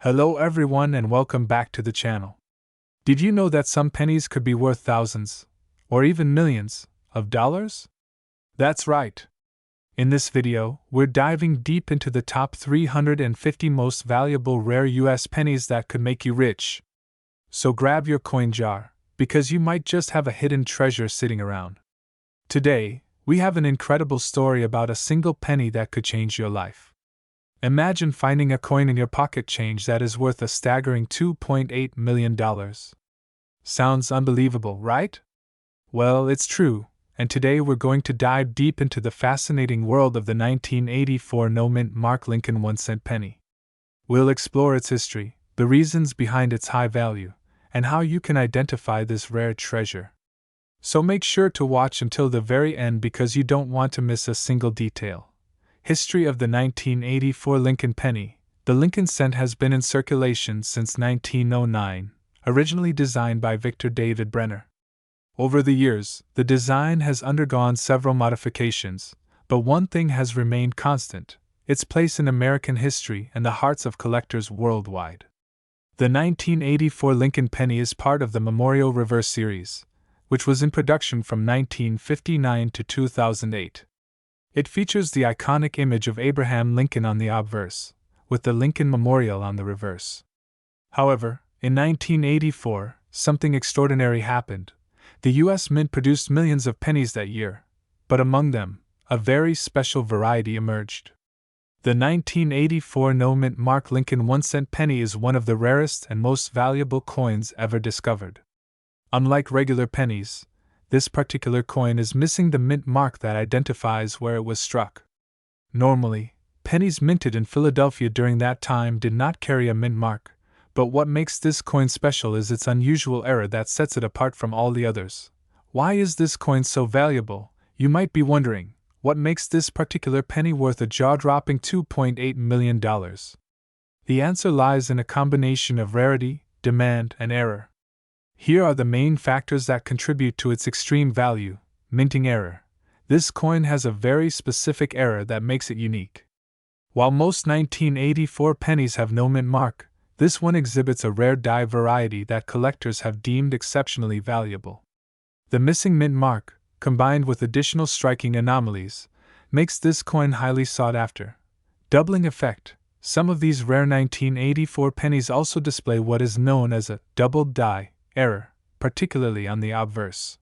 Hello everyone and welcome back to the channel. Did you know that some pennies could be worth thousands, or even millions, of dollars? That's right. In this video, we're diving deep into the top 350 most valuable rare US pennies that could make you rich. So grab your coin jar, because you might just have a hidden treasure sitting around. Today, we have an incredible story about a single penny that could change your life. Imagine finding a coin in your pocket change that is worth a staggering $2.8 million. Sounds unbelievable, right? Well, it's true, and today we're going to dive deep into the fascinating world of the 1984 no-mint Mark Lincoln 1-cent penny. We'll explore its history, the reasons behind its high value, and how you can identify this rare treasure. So make sure to watch until the very end because you don't want to miss a single detail. History of the 1984 Lincoln penny. The Lincoln cent has been in circulation since 1909, originally designed by Victor David Brenner. Over the years, the design has undergone several modifications, but one thing has remained constant: its place in American history and the hearts of collectors worldwide. The 1984 Lincoln penny is part of the Memorial Reverse series, which was in production from 1959 to 2008. It features the iconic image of Abraham Lincoln on the obverse, with the Lincoln Memorial on the reverse. However, in 1984, something extraordinary happened. The U.S. Mint produced millions of pennies that year, but among them, a very special variety emerged. The 1984 no-mint Mark Lincoln 1-cent penny is one of the rarest and most valuable coins ever discovered. Unlike regular pennies, this particular coin is missing the mint mark that identifies where it was struck. Normally, pennies minted in Philadelphia during that time did not carry a mint mark, but what makes this coin special is its unusual error that sets it apart from all the others. Why is this coin so valuable, you might be wondering? What makes this particular penny worth a jaw-dropping $2.8 million? The answer lies in a combination of rarity, demand, and error. Here are the main factors that contribute to its extreme value. Minting error. This coin has a very specific error that makes it unique. While most 1984 pennies have no mint mark, this one exhibits a rare die variety that collectors have deemed exceptionally valuable. The missing mint mark, combined with additional striking anomalies, makes this coin highly sought after. Doubling effect. Some of these rare 1984 pennies also display what is known as a doubled die error, particularly on the obverse.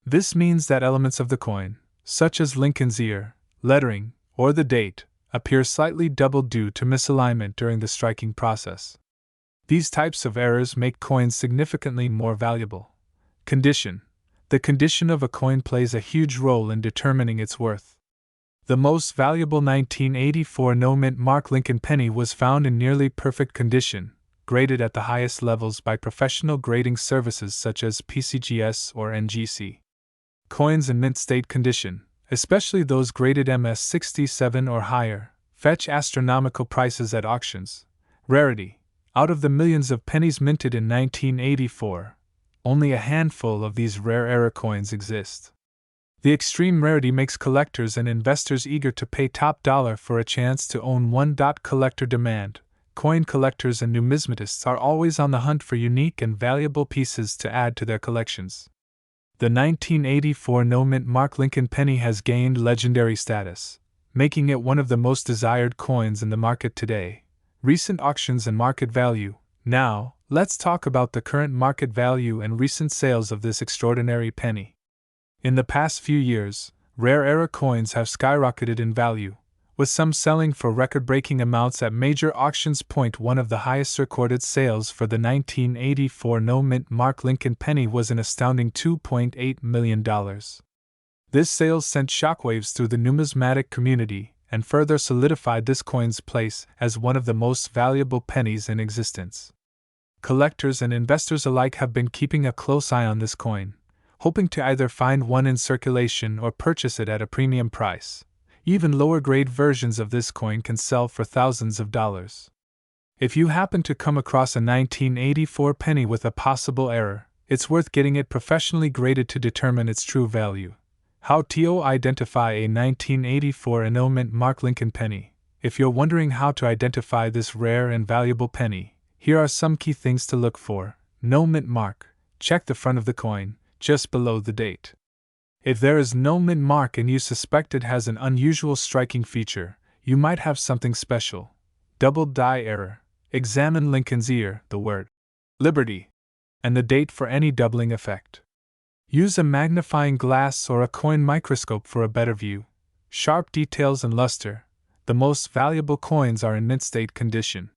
This means that elements of the coin, such as Lincoln's ear, lettering, or the date, appear slightly doubled due to misalignment during the striking process. These types of errors make coins significantly more valuable. Condition. The condition of a coin plays a huge role in determining its worth. The most valuable 1984 no-mint Mark Lincoln penny was found in nearly perfect condition, graded at the highest levels by professional grading services such as PCGS or NGC. Coins in mint state condition, especially those graded MS67 or higher, fetch astronomical prices at auctions. Rarity. Out of the millions of pennies minted in 1984, only a handful of these rare error coins exist. The extreme rarity makes collectors and investors eager to pay top dollar for a chance to own one. Collector demand. Coin collectors and numismatists are always on the hunt for unique and valuable pieces to add to their collections. The 1984 no-mint Mark Lincoln penny has gained legendary status, making it one of the most desired coins in the market today. Recent auctions and market value. Now, let's talk about the current market value and recent sales of this extraordinary penny. In the past few years, rare error coins have skyrocketed in value, with some selling for record-breaking amounts at major auctions. One of the highest recorded sales for the 1984 no-mint Mark Lincoln penny was an astounding $2.8 million. This sales sent shockwaves through the numismatic community and further solidified this coin's place as one of the most valuable pennies in existence. Collectors and investors alike have been keeping a close eye on this coin, hoping to either find one in circulation or purchase it at a premium price. Even lower-grade versions of this coin can sell for thousands of dollars. If you happen to come across a 1984 penny with a possible error, it's worth getting it professionally graded to determine its true value. How to identify a 1984 no-mint Mark Lincoln penny. If you're wondering how to identify this rare and valuable penny, here are some key things to look for. No mint mark. Check the front of the coin, just below the date. If there is no mint mark and you suspect it has an unusual striking feature, you might have something special. Double die error. Examine Lincoln's ear, the word Liberty, and the date for any doubling effect. Use a magnifying glass or a coin microscope for a better view. Sharp details and luster. The most valuable coins are in mint state condition.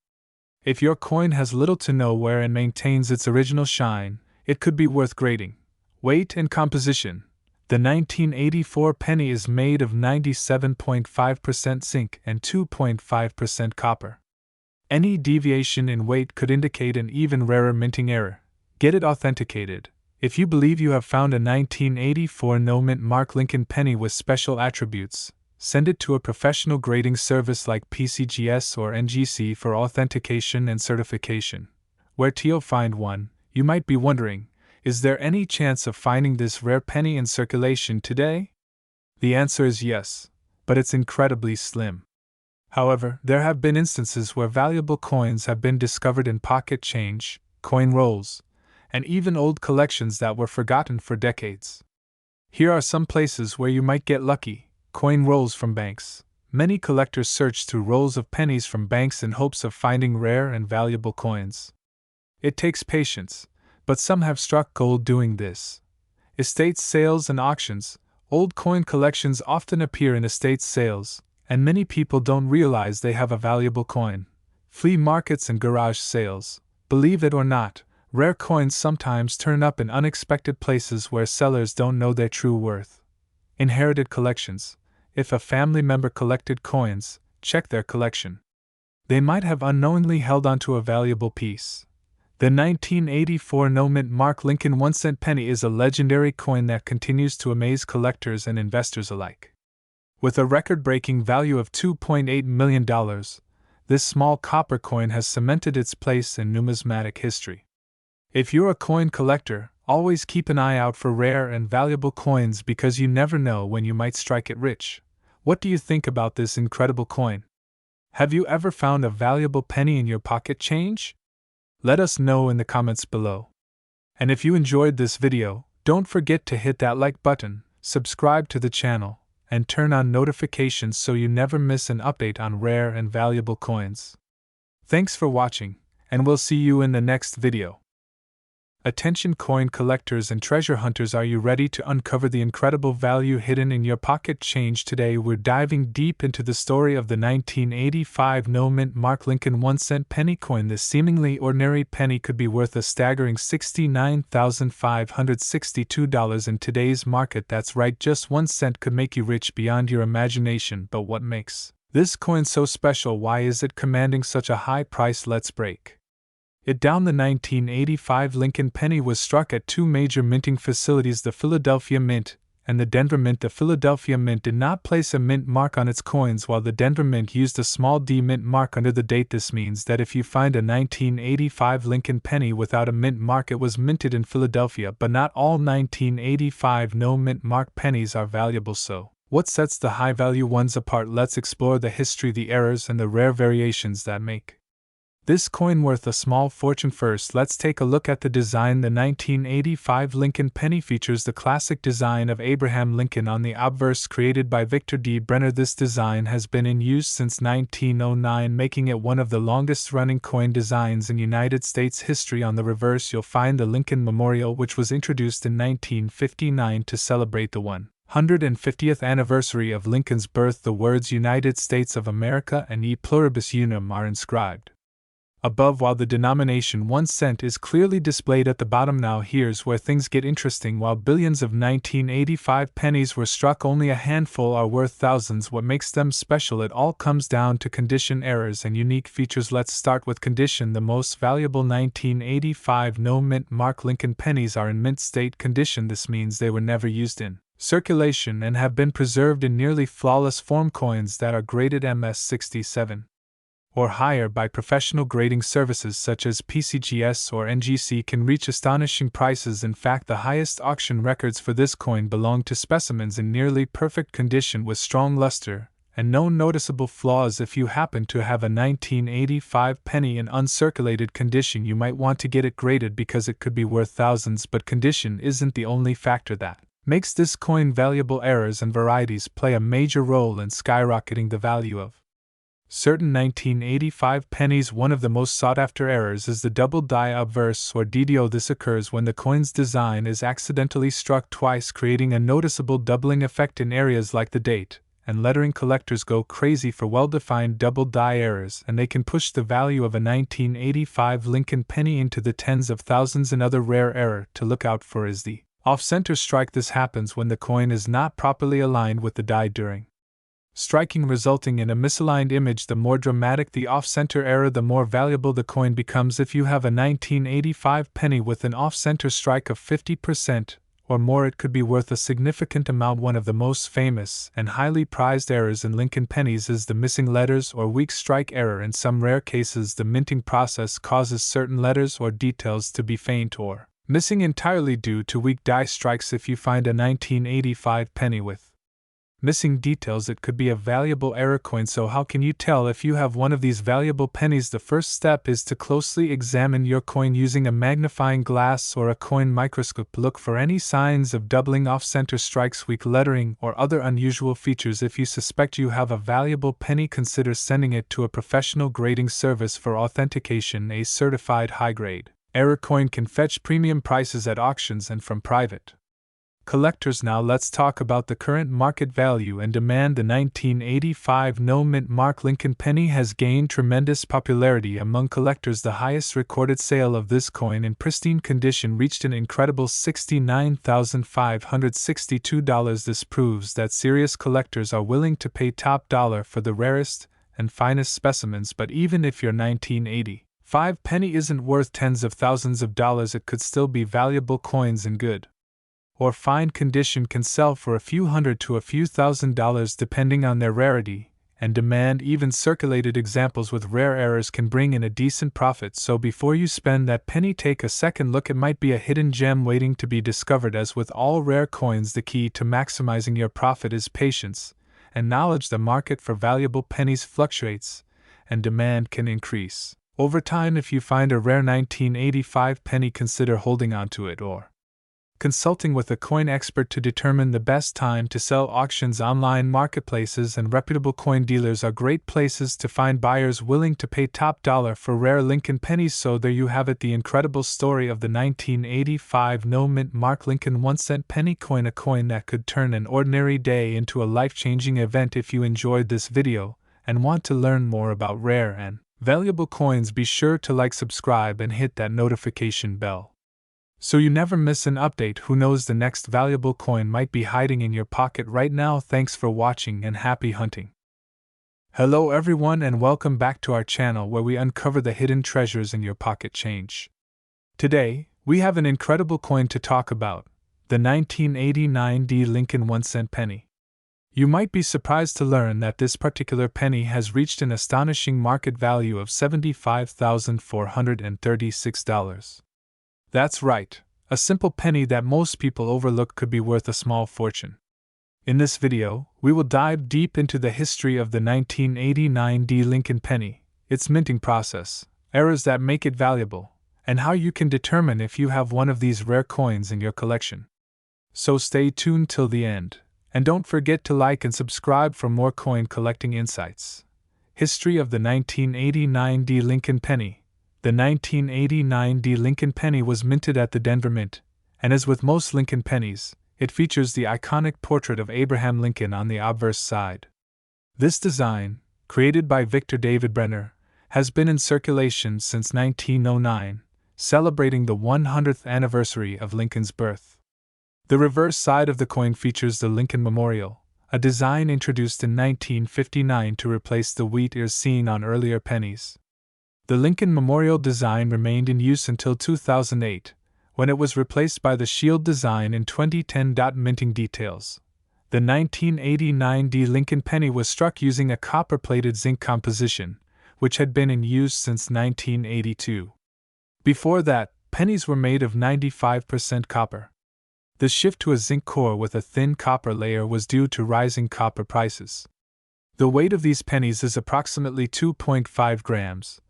If your coin has little to no wear and maintains its original shine, it could be worth grading. Weight and composition. The 1984 penny is made of 97.5% zinc and 2.5% copper. Any deviation in weight could indicate an even rarer minting error. Get it authenticated. If you believe you have found a 1984 no mint mark Lincoln penny with special attributes, send it to a professional grading service like PCGS or NGC for authentication and certification. Where to you find one, you might be wondering, is there any chance of finding this rare penny in circulation today? The answer is yes, but it's incredibly slim. However, there have been instances where valuable coins have been discovered in pocket change, coin rolls, and even old collections that were forgotten for decades. Here are some places where you might get lucky. Coin rolls from banks. Many collectors search through rolls of pennies from banks in hopes of finding rare and valuable coins. It takes patience, but some have struck gold doing this. Estate sales and auctions. Old coin collections often appear in estate sales, and many people don't realize they have a valuable coin. Flea markets and garage sales. Believe it or not, rare coins sometimes turn up in unexpected places where sellers don't know their true worth. Inherited collections. If a family member collected coins, check their collection. They might have unknowingly held onto a valuable piece. The 1984 no mint mark Lincoln 1-cent penny is a legendary coin that continues to amaze collectors and investors alike. With a record-breaking value of $2.8 million, this small copper coin has cemented its place in numismatic history. If you're a coin collector, always keep an eye out for rare and valuable coins because you never know when you might strike it rich. What do you think about this incredible coin? Have you ever found a valuable penny in your pocket change? Let us know in the comments below. And if you enjoyed this video, don't forget to hit that like button, subscribe to the channel, and turn on notifications so you never miss an update on rare and valuable coins. Thanks for watching, and we'll see you in the next video. Attention coin collectors and treasure hunters, are you ready to uncover the incredible value hidden in your pocket change? Today we're diving deep into the story of the 1985 no mint mark Lincoln 1-cent penny coin. This seemingly ordinary penny could be worth a staggering $69,562 in today's market. That's right, just 1 cent could make you rich beyond your imagination. But what makes this coin so special? Why is it commanding such a high price? Let's break it down. The 1985 Lincoln penny was struck at two major minting facilities, the Philadelphia Mint and the Denver Mint. The Philadelphia Mint did not place a mint mark on its coins, while the Denver Mint used a small D mint mark under the date. This means that if you find a 1985 Lincoln penny without a mint mark, it was minted in Philadelphia. But not all 1985 no mint mark pennies are valuable. So, what sets the high value ones apart? Let's explore the history, the errors, and the rare variations that make this coin worth a small fortune. First, let's take a look at the design. The 1985 Lincoln penny features the classic design of Abraham Lincoln on the obverse, created by Victor D. Brenner. This design has been in use since 1909, making it one of the longest-running coin designs in United States history. On the reverse, you'll find the Lincoln Memorial, which was introduced in 1959 to celebrate the 150th anniversary of Lincoln's birth. The words United States of America and E Pluribus Unum are inscribed above, while the denomination 1 cent is clearly displayed at the bottom. Now here's where things get interesting. While billions of 1985 pennies were struck, only a handful are worth thousands. What makes them special? It all comes down to condition, errors, and unique features. Let's start with condition. The most valuable 1985 no mint mark Lincoln pennies are in mint state condition. This means they were never used in circulation and have been preserved in nearly flawless form. Coins that are graded MS67 or higher by professional grading services such as PCGS or NGC can reach astonishing prices. In fact, the highest auction records for this coin belong to specimens in nearly perfect condition with strong luster and no noticeable flaws. If you happen to have a 1985 penny in uncirculated condition, you might want to get it graded because it could be worth thousands, but condition isn't the only factor that makes this coin valuable. Errors and varieties play a major role in skyrocketing the value of certain 1985 pennies. One of the most sought-after errors is the double die obverse or DDO. This occurs when the coin's design is accidentally struck twice, creating a noticeable doubling effect in areas like the date and lettering. Collectors go crazy for well-defined double die errors, and they can push the value of a 1985 Lincoln penny into the tens of thousands. Another rare error to look out for is the off-center strike. This happens when the coin is not properly aligned with the die during striking, resulting in a misaligned image. The more dramatic the off-center error, the more valuable the coin becomes. If you have a 1985 penny with an off-center strike of 50% or more, it could be worth a significant amount. One of the most famous and highly prized errors in Lincoln pennies is the missing letters or weak strike error. In some rare cases, the minting process causes certain letters or details to be faint or missing entirely due to weak die strikes. If you find a 1985 penny with missing details, it could be a valuable error coin. So how can you tell if you have one of these valuable pennies? The first step is to closely examine your coin using a magnifying glass or a coin microscope. Look for any signs of doubling, off-center strikes, weak lettering, or other unusual features. If you suspect you have a valuable penny, consider sending it to a professional grading service for authentication. A certified high-grade error coin can fetch premium prices at auctions and from private collectors. Now let's talk about the current market value and demand. The 1985 no mint mark Lincoln penny has gained tremendous popularity among collectors. The highest recorded sale of this coin in pristine condition reached an incredible $69,562. This proves that serious collectors are willing to pay top dollar for the rarest and finest specimens. But even if your 1985 penny isn't worth tens of thousands of dollars, it could still be valuable. Coins in good or fine condition can sell for a few hundred to a few $1,000s depending on their rarity and demand. Even circulated examples with rare errors can bring in a decent profit. So before you spend that penny, take a second look. It might be a hidden gem waiting to be discovered. As with all rare coins, the key to maximizing your profit is patience and knowledge. The market for valuable pennies fluctuates and demand can increase over time. If you find a rare 1985 penny, consider holding on to it or consulting with a coin expert to determine the best time to sell. Auctions, online marketplaces, and reputable coin dealers are great places to find buyers willing to pay top dollar for rare Lincoln pennies. So there you have it, the incredible story of the 1985 no mint mark Lincoln 1-cent penny coin, a coin that could turn an ordinary day into a life-changing event. If you enjoyed this video and want to learn more about rare and valuable coins, be sure to like, subscribe, and hit that notification bell so you never miss an update. Who knows, the next valuable coin might be hiding in your pocket right now. Thanks for watching and happy hunting. Hello everyone, and welcome back to our channel where we uncover the hidden treasures in your pocket change. Today, we have an incredible coin to talk about, the 1989 Lincoln 1-cent penny. You might be surprised to learn that this particular penny has reached an astonishing market value of $75,436. That's right, a simple penny that most people overlook could be worth a small fortune. In this video, we will dive deep into the history of the 1989 Lincoln penny, its minting process, errors that make it valuable, and how you can determine if you have one of these rare coins in your collection. So stay tuned till the end, and don't forget to like and subscribe for more coin collecting insights. History of the 1989 Lincoln penny. The 1989 Lincoln penny was minted at the Denver Mint, and as with most Lincoln pennies, it features the iconic portrait of Abraham Lincoln on the obverse side. This design, created by Victor David Brenner, has been in circulation since 1909, celebrating the 100th anniversary of Lincoln's birth. The reverse side of the coin features the Lincoln Memorial, a design introduced in 1959 to replace the wheat ears seen on earlier pennies. The Lincoln Memorial design remained in use until 2008, when it was replaced by the shield design in 2010. Minting details. The 1989 Lincoln penny was struck using a copper-plated zinc composition, which had been in use since 1982. Before that, pennies were made of 95% copper. The shift to a zinc core with a thin copper layer was due to rising copper prices. The weight of these pennies is approximately 2.5 grams,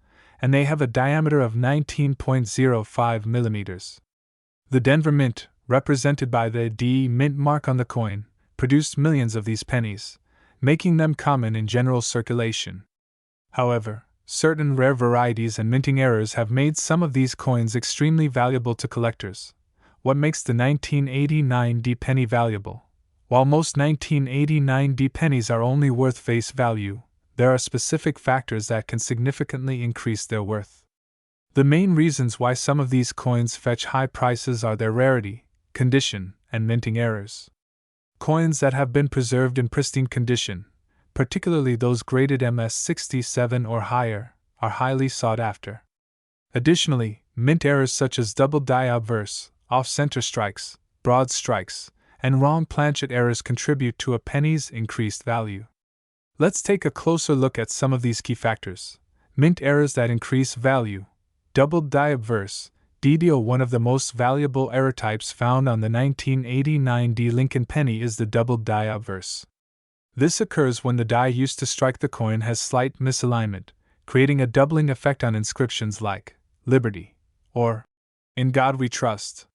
and they have a diameter of 19.05 millimeters. The Denver Mint, represented by the D Mint mark on the coin, produced millions of these pennies, making them common in general circulation. However, certain rare varieties and minting errors have made some of these coins extremely valuable to collectors. What makes the 1989 D penny valuable? While most 1989 D pennies are only worth face value, there are specific factors that can significantly increase their worth. The main reasons why some of these coins fetch high prices are their rarity, condition, and minting errors. Coins that have been preserved in pristine condition, particularly those graded MS67 or higher, are highly sought after. Additionally, mint errors such as double die obverse, off-center strikes, broad strikes, and wrong planchet errors contribute to a penny's increased value. Let's take a closer look at some of these key factors. Mint errors that increase value. Double die obverse, DDO. One of the most valuable error types found on the 1989 D Lincoln penny is the double die obverse. This occurs when the die used to strike the coin has slight misalignment, creating a doubling effect on inscriptions like Liberty or In God We Trust.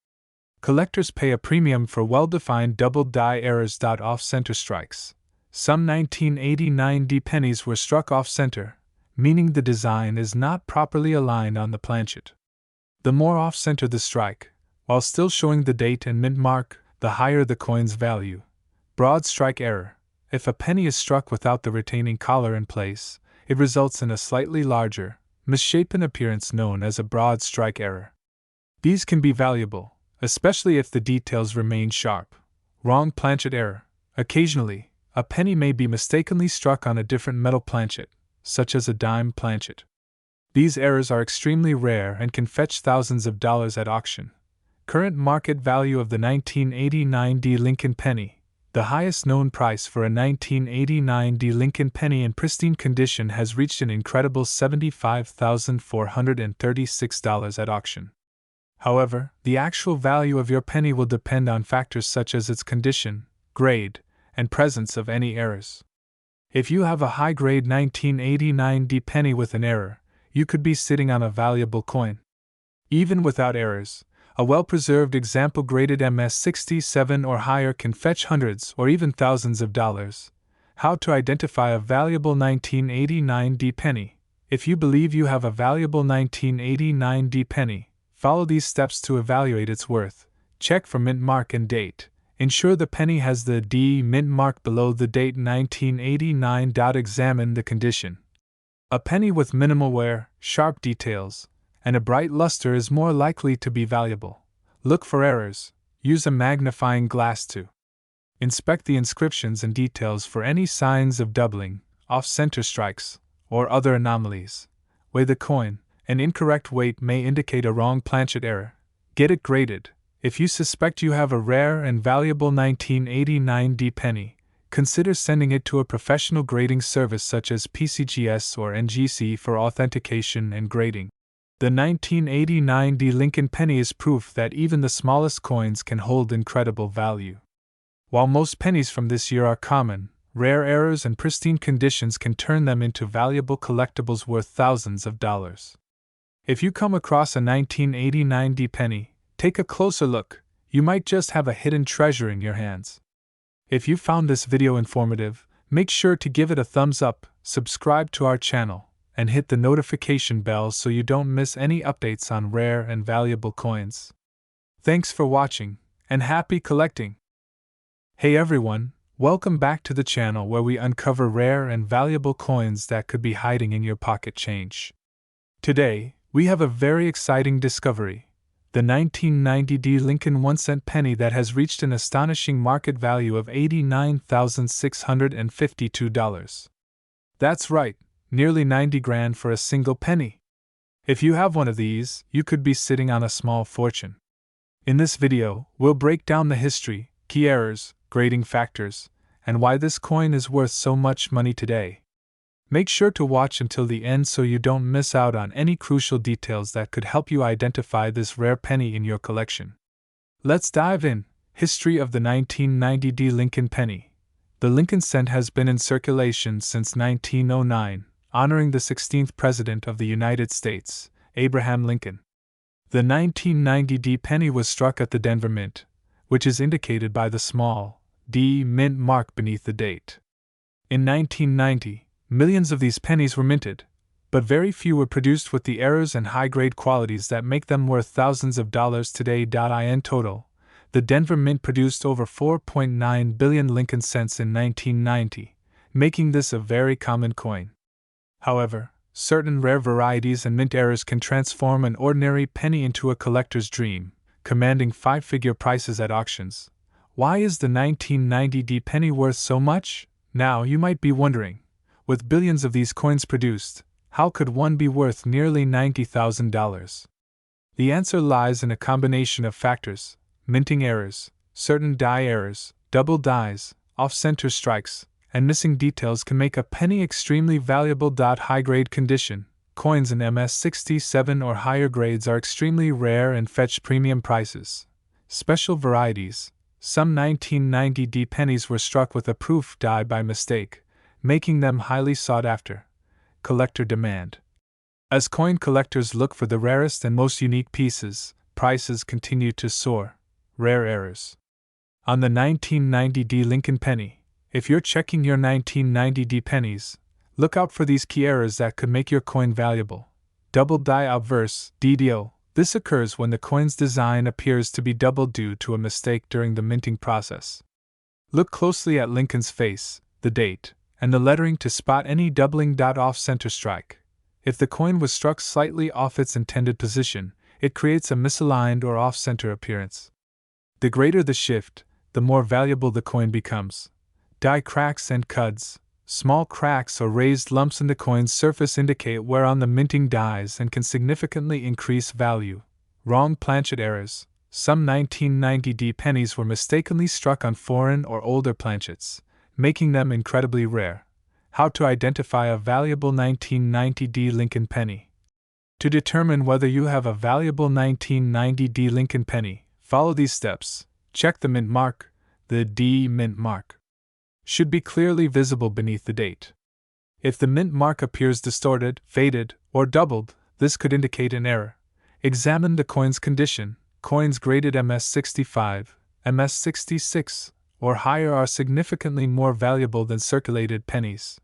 Collectors pay a premium for well-defined double die errors. Off-center strikes. Some 1989 D pennies were struck off-center, meaning the design is not properly aligned on the planchet. The more off-center the strike, while still showing the date and mint mark, the higher the coin's value. Broad strike error. If a penny is struck without the retaining collar in place, it results in a slightly larger, misshapen appearance known as a broad strike error. These can be valuable, especially if the details remain sharp. Wrong planchet error. Occasionally, a penny may be mistakenly struck on a different metal planchet, such as a dime planchet. These errors are extremely rare and can fetch thousands of dollars at auction. Current market value of the 1989 D Lincoln penny. The highest known price for a 1989 D Lincoln penny in pristine condition has reached an incredible $75,436 at auction. However, the actual value of your penny will depend on factors such as its condition, grade, and presence of any errors. If you have a high-grade 1989 D penny with an error, you could be sitting on a valuable coin. Even without errors, a well-preserved example graded MS67 or higher can fetch hundreds or even thousands of dollars. How to identify a valuable 1989 D penny? If you believe you have a valuable 1989 D penny, follow these steps to evaluate its worth. Check for mint mark and date. Ensure the penny has the D mint mark below the date 1989. Examine the condition. A penny with minimal wear, sharp details, and a bright luster is more likely to be valuable. Look for errors. Use a magnifying glass to inspect the inscriptions and details for any signs of doubling, off-center strikes, or other anomalies. Weigh the coin. An incorrect weight may indicate a wrong planchet error. Get it graded. If you suspect you have a rare and valuable 1989 D penny, consider sending it to a professional grading service such as PCGS or NGC for authentication and grading. The 1989 D Lincoln penny is proof that even the smallest coins can hold incredible value. While most pennies from this year are common, rare errors and pristine conditions can turn them into valuable collectibles worth thousands of dollars. If you come across a 1989 D penny, take a closer look. You might just have a hidden treasure in your hands. If you found this video informative, make sure to give it a thumbs up, subscribe to our channel, and hit the notification bell so you don't miss any updates on rare and valuable coins. Thanks for watching, and happy collecting! Hey everyone, welcome back to the channel where we uncover rare and valuable coins that could be hiding in your pocket change. Today, we have a very exciting discovery. The 1990 D Lincoln 1-cent penny that has reached an astonishing market value of $89,652. That's right, nearly 90 grand for a single penny. If you have one of these, you could be sitting on a small fortune. In this video, we'll break down the history, key errors, grading factors, and why this coin is worth so much money today. Make sure to watch until the end so you don't miss out on any crucial details that could help you identify this rare penny in your collection. Let's dive in. History of the 1990 D Lincoln penny. The Lincoln cent has been in circulation since 1909, honoring the 16th President of the United States, Abraham Lincoln. The 1990 penny was struck at the Denver Mint, which is indicated by the small D mint mark beneath the date. In 1990, millions of these pennies were minted, but very few were produced with the errors and high-grade qualities that make them worth thousands of dollars today. In total, the Denver Mint produced over 4.9 billion Lincoln cents in 1990, making this a very common coin. However, certain rare varieties and mint errors can transform an ordinary penny into a collector's dream, commanding five-figure prices at auctions. Why is the 1990 penny worth so much? Now you might be wondering, with billions of these coins produced, how could one be worth nearly $90,000? The answer lies in a combination of factors: minting errors, certain die errors, double dies, off-center strikes, and missing details can make a penny extremely valuable. High-grade condition: coins in MS-67 or higher grades are extremely rare and fetch premium prices. Special varieties: some 1990 pennies were struck with a proof die by mistake, making them highly sought after. Collector demand: as coin collectors look for the rarest and most unique pieces, prices continue to soar. Rare errors. On the 1990 Lincoln penny, if you're checking your 1990 pennies, look out for these key errors that could make your coin valuable. Double die obverse, DDO. This occurs when the coin's design appears to be doubled due to a mistake during the minting process. Look closely at Lincoln's face, the date, and the lettering to spot any doubling. Off-center strike. If the coin was struck slightly off its intended position, it creates a misaligned or off-center appearance. The greater the shift, the more valuable the coin becomes. Die cracks and cuds. Small cracks or raised lumps in the coin's surface indicate wear on the minting dies and can significantly increase value. Wrong planchet errors. Some 1990 pennies were mistakenly struck on foreign or older planchets, making them incredibly rare. How to identify a valuable 1990 Lincoln penny. To determine whether you have a valuable 1990 Lincoln penny, follow these steps. Check the mint mark. The D mint mark should be clearly visible beneath the date. If the mint mark appears distorted, faded, or doubled, this could indicate an error. Examine the coin's condition. Coins graded MS-65, MS-66, or higher are significantly more valuable than circulated pennies.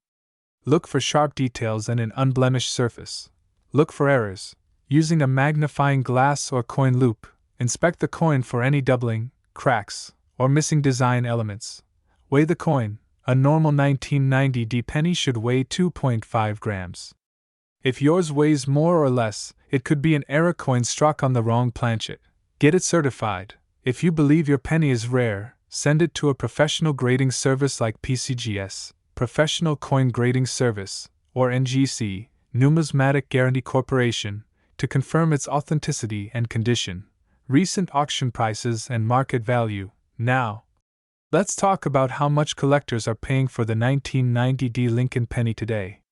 Look for sharp details and an unblemished surface. Look for errors. Using a magnifying glass or coin loupe, inspect the coin for any doubling, cracks, or missing design elements. Weigh the coin. A normal 1990 penny should weigh 2.5 grams. If yours weighs more or less, it could be an error coin struck on the wrong planchet. Get it certified. If you believe your penny is rare, send it to a professional grading service like PCGS, Professional Coin Grading Service, or NGC, Numismatic Guarantee Corporation, to confirm its authenticity and condition. Recent auction prices and market value. Now, let's talk about how much collectors are paying for the 1990 Lincoln penny today.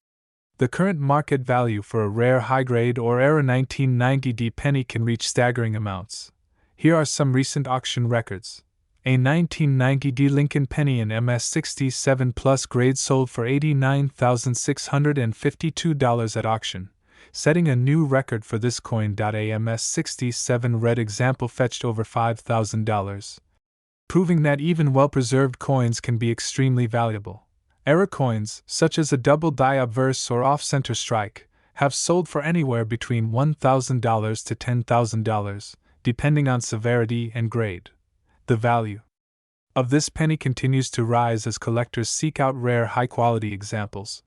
The current market value for a rare high-grade or era 1990 penny can reach staggering amounts. Here are some recent auction records. A 1990 Lincoln penny in MS-67 Plus grade sold for $89,652 at auction, setting a new record for this coin. A MS-67 red example fetched over $5,000. Proving that even well-preserved coins can be extremely valuable. Error coins, such as a double die obverse or off-center strike, have sold for anywhere between $1,000 to $10,000, depending on severity and grade. The value of this penny continues to rise as collectors seek out rare high-quality examples.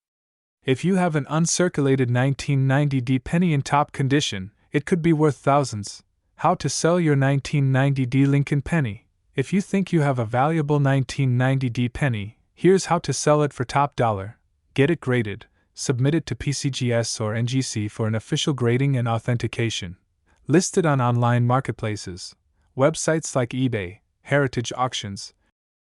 If you have an uncirculated 1990 penny in top condition, it could be worth thousands. How to sell your 1990 Lincoln penny? If you think you have a valuable 1990 penny, here's how to sell it for top dollar. Get it graded, submit it to PCGS or NGC for an official grading and authentication. List it on online marketplaces. Websites like eBay, Heritage Auctions,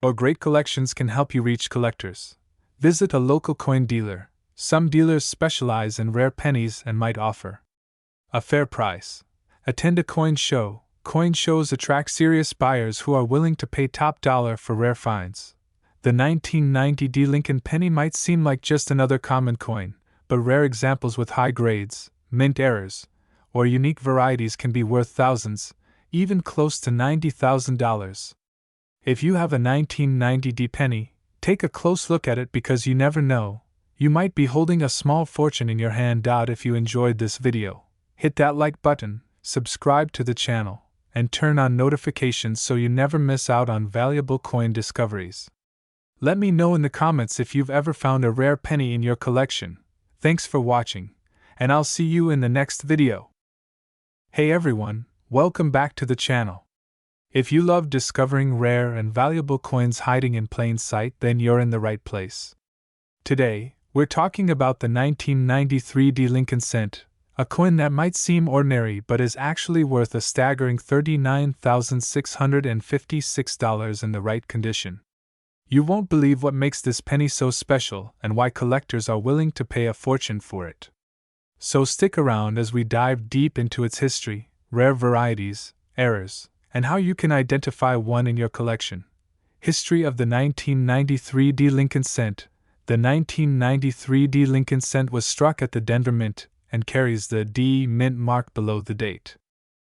or Great Collections can help you reach collectors. Visit a local coin dealer. Some dealers specialize in rare pennies and might offer a fair price. Attend a coin show. Coin shows attract serious buyers who are willing to pay top dollar for rare finds. The 1990 Lincoln penny might seem like just another common coin, but rare examples with high grades, mint errors, or unique varieties can be worth thousands, even close to $90,000. If you have a 1990 penny, take a close look at it because you never know. You might be holding a small fortune in your hand. If you enjoyed this video, hit that like button, subscribe to the channel, and turn on notifications so you never miss out on valuable coin discoveries. Let me know in the comments if you've ever found a rare penny in your collection. Thanks for watching, and I'll see you in the next video. Hey everyone, welcome back to the channel. If you love discovering rare and valuable coins hiding in plain sight, then you're in the right place. Today, we're talking about the 1993 Lincoln cent, a coin that might seem ordinary but is actually worth a staggering $39,656 in the right condition. You won't believe what makes this penny so special and why collectors are willing to pay a fortune for it. So stick around as we dive deep into its history, rare varieties, errors, and how you can identify one in your collection. History of the 1993 Lincoln cent. The 1993 Lincoln cent was struck at the Denver Mint and carries the D Mint mark below the date.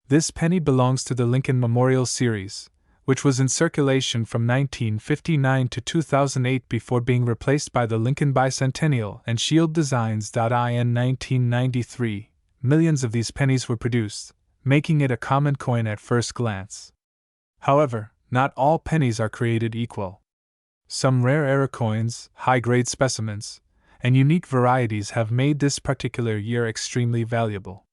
This penny belongs to the Lincoln Memorial Series, which was in circulation from 1959 to 2008 before being replaced by the Lincoln Bicentennial and Shield Designs. In 1993, millions of these pennies were produced, making it a common coin at first glance. However, not all pennies are created equal. Some rare error coins, high-grade specimens, and unique varieties have made this particular year extremely valuable.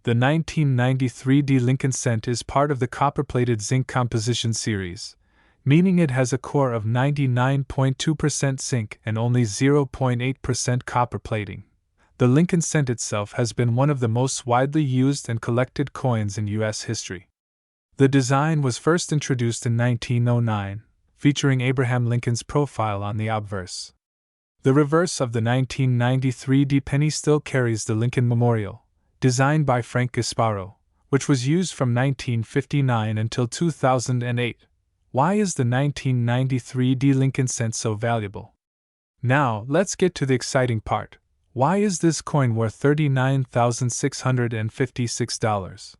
The 1993 Lincoln cent is part of the copper-plated zinc composition series, meaning it has a core of 99.2% zinc and only 0.8% copper plating. The Lincoln cent itself has been one of the most widely used and collected coins in U.S. history. The design was first introduced in 1909, featuring Abraham Lincoln's profile on the obverse. The reverse of the 1993 penny still carries the Lincoln Memorial, designed by Frank Gasparo, which was used from 1959 until 2008. Why is the 1993 Lincoln cent so valuable? Now, let's get to the exciting part. Why is this coin worth $39,656?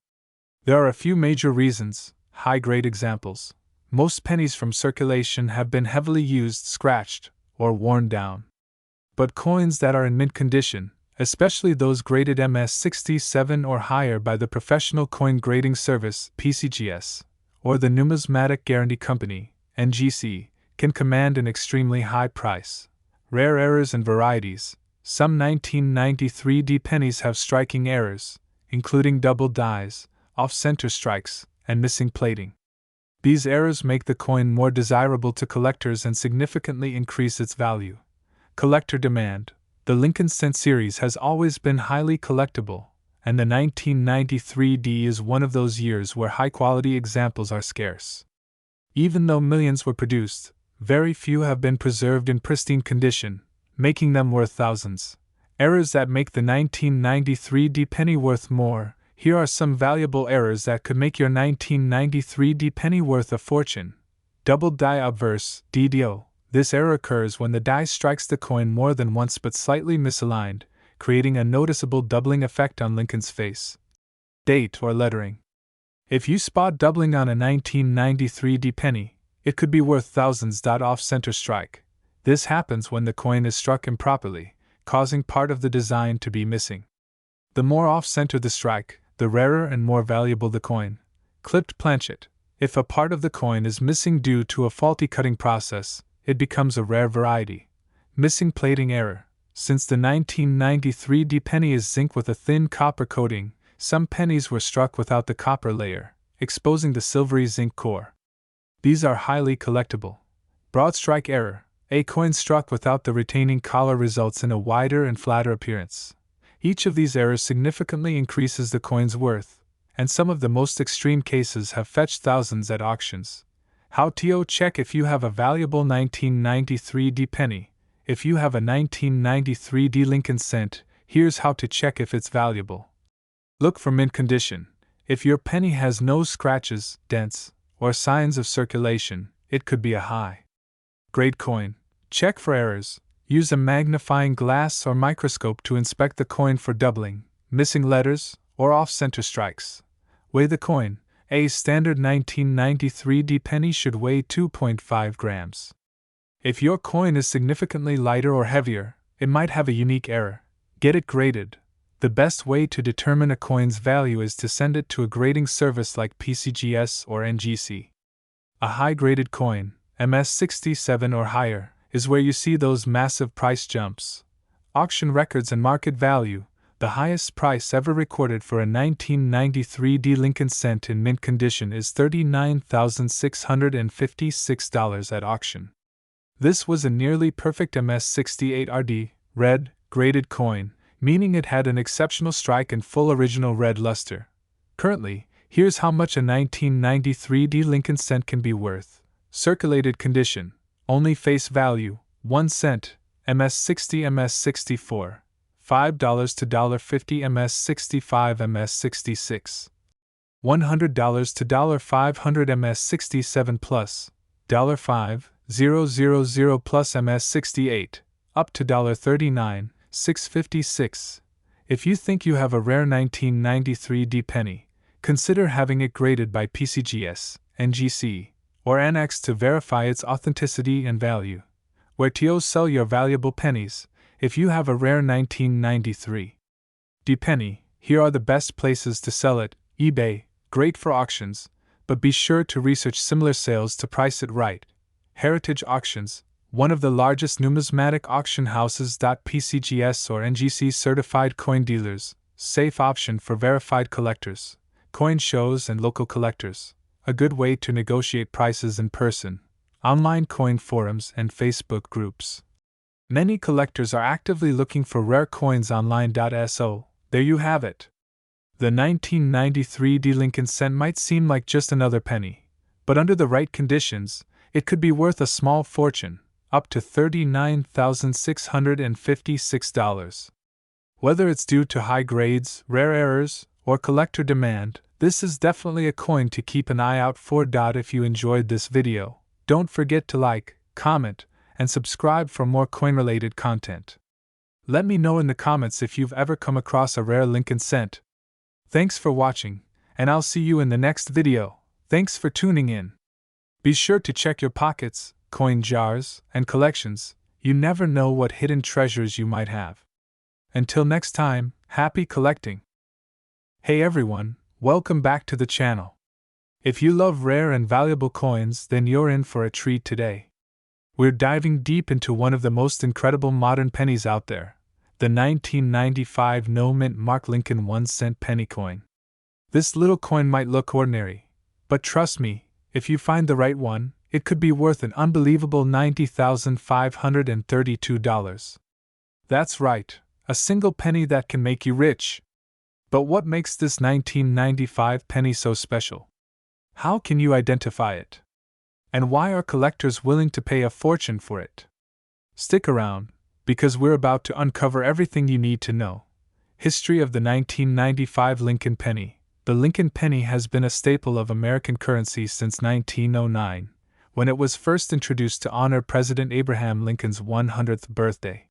There are a few major reasons. High-grade examples. Most pennies from circulation have been heavily used, scratched, or worn down. But coins that are in mint condition, especially those graded MS67 or higher by the Professional Coin Grading Service (PCGS) or the Numismatic Guarantee Company (NGC), can command an extremely high price. Rare errors and varieties. Some 1993 pennies have striking errors, including double dies, off-center strikes, and missing plating. These errors make the coin more desirable to collectors and significantly increase its value. Collector demand. The Lincoln cent series has always been highly collectible, and the 1993 is one of those years where high-quality examples are scarce. Even though millions were produced, very few have been preserved in pristine condition, making them worth thousands. Errors that make the 1993 penny worth more. Here are some valuable errors that could make your 1993 penny worth a fortune. Double die obverse, DDO. This error occurs when the die strikes the coin more than once but slightly misaligned, creating a noticeable doubling effect on Lincoln's face. Date or lettering. If you spot doubling on a 1993 penny, it could be worth thousands. Off-center strike. This happens when the coin is struck improperly, causing part of the design to be missing. The more off-center the strike, the rarer and more valuable the coin. Clipped planchet. If a part of the coin is missing due to a faulty cutting process, it becomes a rare variety. Missing plating error. Since the 1993 penny is zinc with a thin copper coating, some pennies were struck without the copper layer, exposing the silvery zinc core. These are highly collectible. Broad strike error. A coin struck without the retaining collar results in a wider and flatter appearance. Each of these errors significantly increases the coin's worth, and some of the most extreme cases have fetched thousands at auctions. How to check if you have a valuable 1993 penny. If you have a 1993 Lincoln cent, here's how to check if it's valuable. Look for mint condition. If your penny has no scratches, dents, or signs of circulation, it could be a high grade coin. Check for errors. Use a magnifying glass or microscope to inspect the coin for doubling, missing letters, or off-center strikes. Weigh the coin. A standard 1993 penny should weigh 2.5 grams. If your coin is significantly lighter or heavier, it might have a unique error. Get it graded. The best way to determine a coin's value is to send it to a grading service like PCGS or NGC. A high-graded coin, MS67 or higher, is where you see those massive price jumps. Auction records and market value. The highest price ever recorded for a 1993 Lincoln Cent in mint condition is $39,656 at auction. This was a nearly perfect MS68RD, red, graded coin, meaning it had an exceptional strike and full original red luster. Currently, here's how much a 1993 Lincoln Cent can be worth. Circulated condition, only face value, 1 cent, MS60 MS64, $5 to $50 MS65 MS66, $100 to $500 MS67 plus, $5, 000 plus MS68, up to $39, $656. If you think you have a rare 1993 penny, consider having it graded by PCGS, NGC, or annexed to verify its authenticity and value. Where to sell your valuable pennies? If you have a rare 1993 penny, here are the best places to sell it. eBay, great for auctions, but be sure to research similar sales to price it right. Heritage Auctions, one of the largest numismatic auction houses. PCGS or NGC certified coin dealers, safe option for verified collectors. Coin shows and local collectors, a good way to negotiate prices in person. Online coin forums and Facebook groups. Many collectors are actively looking for rare coins online. So, there you have it. The 1993 Lincoln Cent might seem like just another penny, but under the right conditions, it could be worth a small fortune, up to $39,656. Whether it's due to high grades, rare errors, or collector demand, this is definitely a coin to keep an eye out for. If you enjoyed this video, don't forget to like, comment, and subscribe for more coin-related content. Let me know in the comments if you've ever come across a rare Lincoln Cent. Thanks for watching, and I'll see you in the next video. Thanks for tuning in. Be sure to check your pockets, coin jars, and collections. You never know what hidden treasures you might have. Until next time, happy collecting! Hey everyone, welcome back to the channel. If you love rare and valuable coins, then you're in for a treat today. We're diving deep into one of the most incredible modern pennies out there, the 1995 no-mint Mark Lincoln 1-cent penny coin. This little coin might look ordinary, but trust me, if you find the right one, it could be worth an unbelievable $90,532. That's right, a single penny that can make you rich. But what makes this 1995 penny so special? How can you identify it? And why are collectors willing to pay a fortune for it? Stick around, because we're about to uncover everything you need to know. History of the 1995 Lincoln penny. The Lincoln penny has been a staple of American currency since 1909, when it was first introduced to honor President Abraham Lincoln's 100th birthday.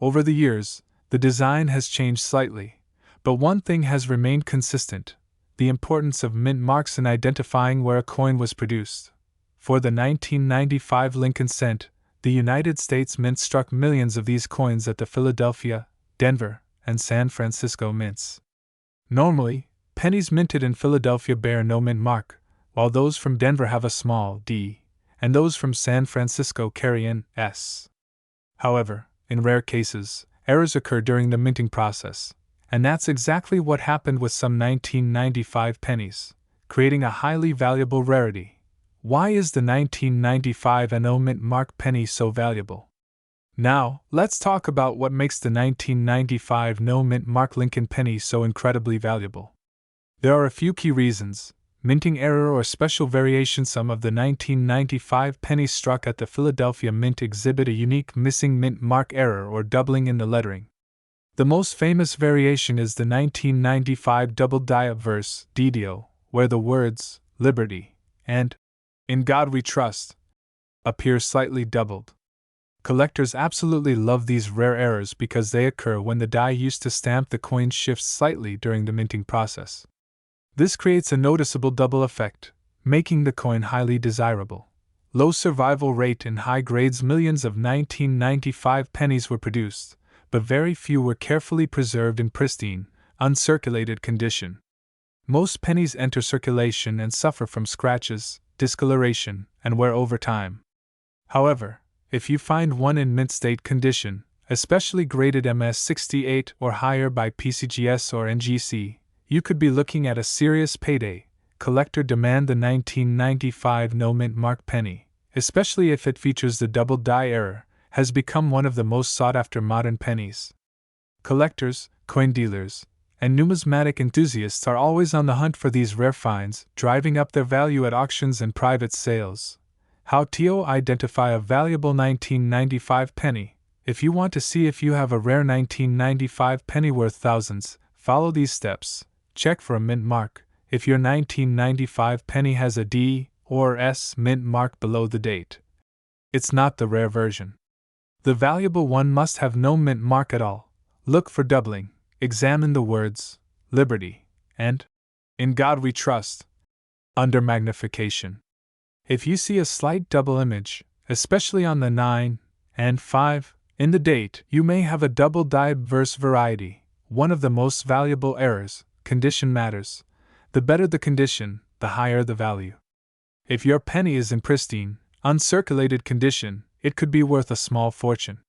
Over the years, the design has changed slightly, but one thing has remained consistent: the importance of mint marks in identifying where a coin was produced. For the 1995 Lincoln Cent, the United States Mint struck millions of these coins at the Philadelphia, Denver, and San Francisco mints. Normally, pennies minted in Philadelphia bear no mint mark, while those from Denver have a small d, and those from San Francisco carry an s. However, in rare cases, errors occur during the minting process, and that's exactly what happened with some 1995 pennies, creating a highly valuable rarity. Why is the 1995 no mint mark penny so valuable? Now, let's talk about what makes the 1995 no mint mark Lincoln penny so incredibly valuable. There are a few key reasons: minting error or special variation. Some of the 1995 pennies struck at the Philadelphia Mint exhibit a unique missing mint mark error or doubling in the lettering. The most famous variation is the 1995 double die obverse (DDO), where the words "Liberty" and "In God We Trust" appear slightly doubled. Collectors absolutely love these rare errors because they occur when the die used to stamp the coin shifts slightly during the minting process. This creates a noticeable double effect, making the coin highly desirable. Low survival rate in high grades. Millions of 1995 pennies were produced, but very few were carefully preserved in pristine, uncirculated condition. Most pennies enter circulation and suffer from scratches, discoloration, and wear over time. However, if you find one in mint state condition, especially graded MS68 or higher by PCGS or NGC, you could be looking at a serious payday. Collector demand the 1995 no mint mark penny, especially if it features the double die error, has become one of the most sought after modern pennies. Collectors, coin dealers, and numismatic enthusiasts are always on the hunt for these rare finds, driving up their value at auctions and private sales. How to identify a valuable 1995 penny? If you want to see if you have a rare 1995 penny worth thousands, follow these steps. Check for a mint mark. If your 1995 penny has a D or S mint mark below the date, it's not the rare version. The valuable one must have no mint mark at all. Look for doubling. Examine the words Liberty and In God We Trust under magnification. If you see a slight double image, especially on the 9 and 5 in the date, you may have a double die verse variety. One of the most valuable errors. Condition matters. The better the condition, the higher the value. If your penny is in pristine, uncirculated condition, it could be worth a small fortune.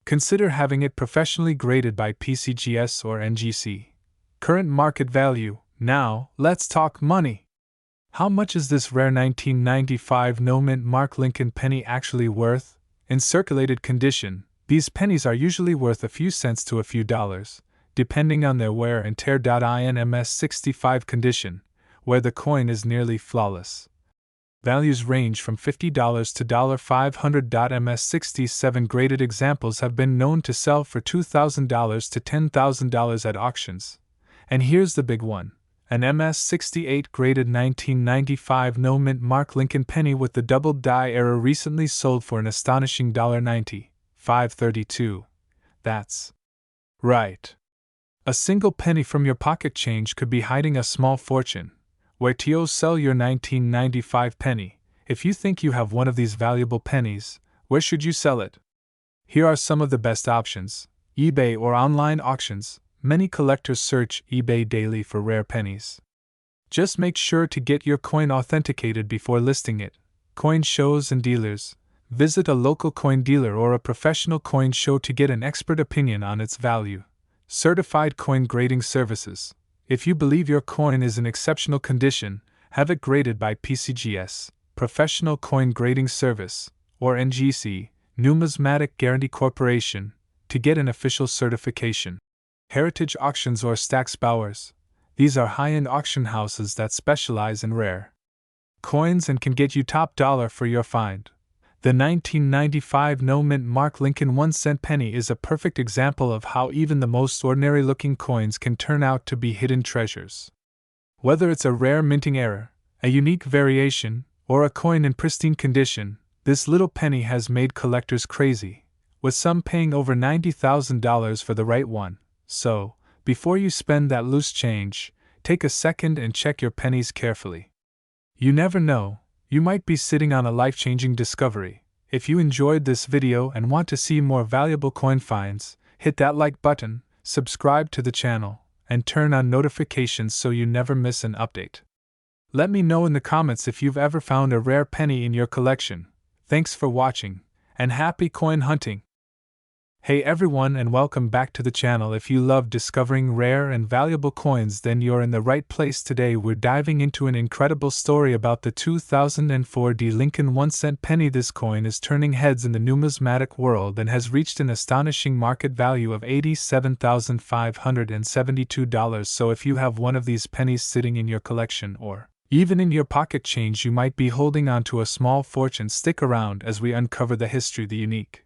Consider having it professionally graded by PCGS or NGC. Current market value. Now, let's talk money. How much is this rare 1995 no mint mark Lincoln penny actually worth? In circulated condition, these pennies are usually worth a few cents to a few dollars, depending on their wear and tear. In MS65 condition, where the coin is nearly flawless, values range from $50 to $500. MS67 graded examples have been known to sell for $2,000 to $10,000 at auctions. And here's the big one. An MS68 graded 1995 no mint mark Lincoln penny with the double die error recently sold for an astonishing $90, $532. That's right. A single penny from your pocket change could be hiding a small fortune. Where to sell your 1995 penny? If you think you have one of these valuable pennies, where should you sell it? Here are some of the best options: eBay or online auctions. Many collectors search eBay daily for rare pennies. Just make sure to get your coin authenticated before listing it. Coin shows and dealers. Visit a local coin dealer or a professional coin show to get an expert opinion on its value. Certified coin grading services. If you believe your coin is in exceptional condition, have it graded by PCGS, Professional Coin Grading Service, or NGC, Numismatic Guarantee Corporation, to get an official certification. Heritage Auctions or Stax Bowers. These are high-end auction houses that specialize in rare coins and can get you top dollar for your find. The 1995 no mint mark Lincoln 1-cent penny is a perfect example of how even the most ordinary-looking coins can turn out to be hidden treasures. Whether it's a rare minting error, a unique variation, or a coin in pristine condition, this little penny has made collectors crazy, with some paying over $90,000 for the right one. So, before you spend that loose change, take a second and check your pennies carefully. You never know, you might be sitting on a life-changing discovery. If you enjoyed this video and want to see more valuable coin finds, hit that like button, subscribe to the channel, and turn on notifications so you never miss an update. Let me know in the comments if you've ever found a rare penny in your collection. Thanks for watching, and happy coin hunting! Hey everyone, and welcome back to the channel. If you love discovering rare and valuable coins, then you're in the right place. Today we're diving into an incredible story about the 2004 Lincoln 1-cent penny. This coin is turning heads in the numismatic world and has reached an astonishing market value of $87,572. So if you have one of these pennies sitting in your collection or even in your pocket change, you might be holding on to a small fortune. Stick around as we uncover the history, the unique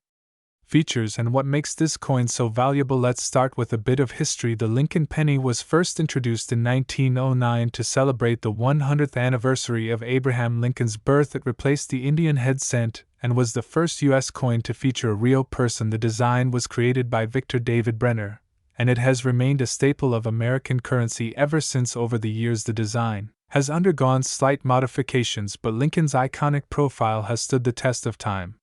features, and what makes this coin so valuable. Let's start with a bit of history. The Lincoln penny was first introduced in 1909 to celebrate the 100th anniversary of Abraham Lincoln's birth. It replaced the Indian head cent, and was the first U.S. coin to feature a real person. The design was created by Victor David Brenner, and it has remained a staple of American currency ever since. Over the years, the design has undergone slight modifications, but Lincoln's iconic profile has stood the test of time.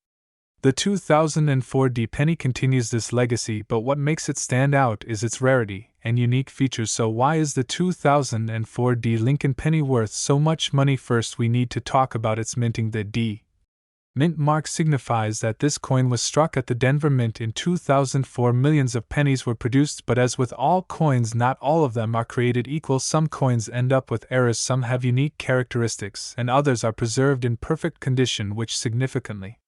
The 2004 D penny continues this legacy, but what makes it stand out is its rarity and unique features. So why is the 2004 D Lincoln penny worth so much money? First, we need to talk about its minting. The D mint mark signifies that this coin was struck at the Denver Mint in 2004. Millions of pennies were produced, but as with all coins, not all of them are created equal. Some coins end up with errors, some have unique characteristics, and others are preserved in perfect condition, which significantly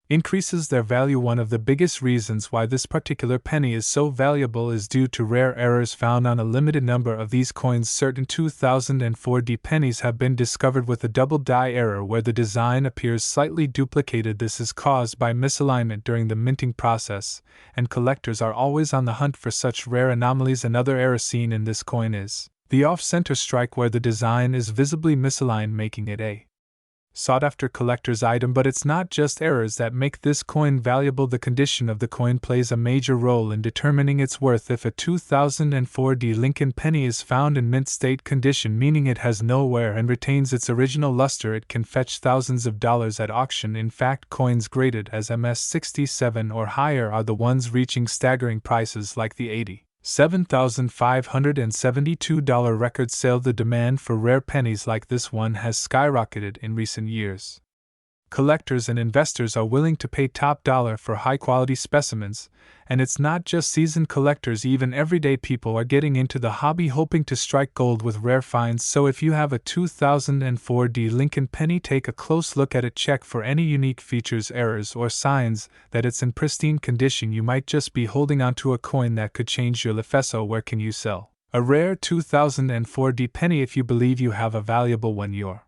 increases their value. One of the biggest reasons why this particular penny is so valuable is due to rare errors found on a limited number of these coins. Certain 2004 D pennies have been discovered with a double die error where the design appears slightly duplicated. This is caused by misalignment during the minting process, and collectors are always on the hunt for such rare anomalies. Another error seen in this coin is the off-center strike, where the design is visibly misaligned, making it a sought-after collector's item. But it's not just errors that make this coin valuable. The condition of the coin plays a major role in determining its worth. If a 2004 D Lincoln penny is found in mint state condition, meaning it has no wear and retains its original luster, it can fetch thousands of dollars at auction. In fact, coins graded as MS67 or higher are the ones reaching staggering prices, like the $87,572 record sale. The demand for rare pennies like this one has skyrocketed in recent years. Collectors and investors are willing to pay top dollar for high-quality specimens, and it's not just seasoned collectors. Even everyday people are getting into the hobby, hoping to strike gold with rare finds. So if you have a 2004 D Lincoln penny, take a close look at it. Check for any unique features, errors, or signs that it's in pristine condition. You might just be holding onto a coin that could change your life. So where can you sell a rare 2004 D penny if you believe you have a valuable one? Your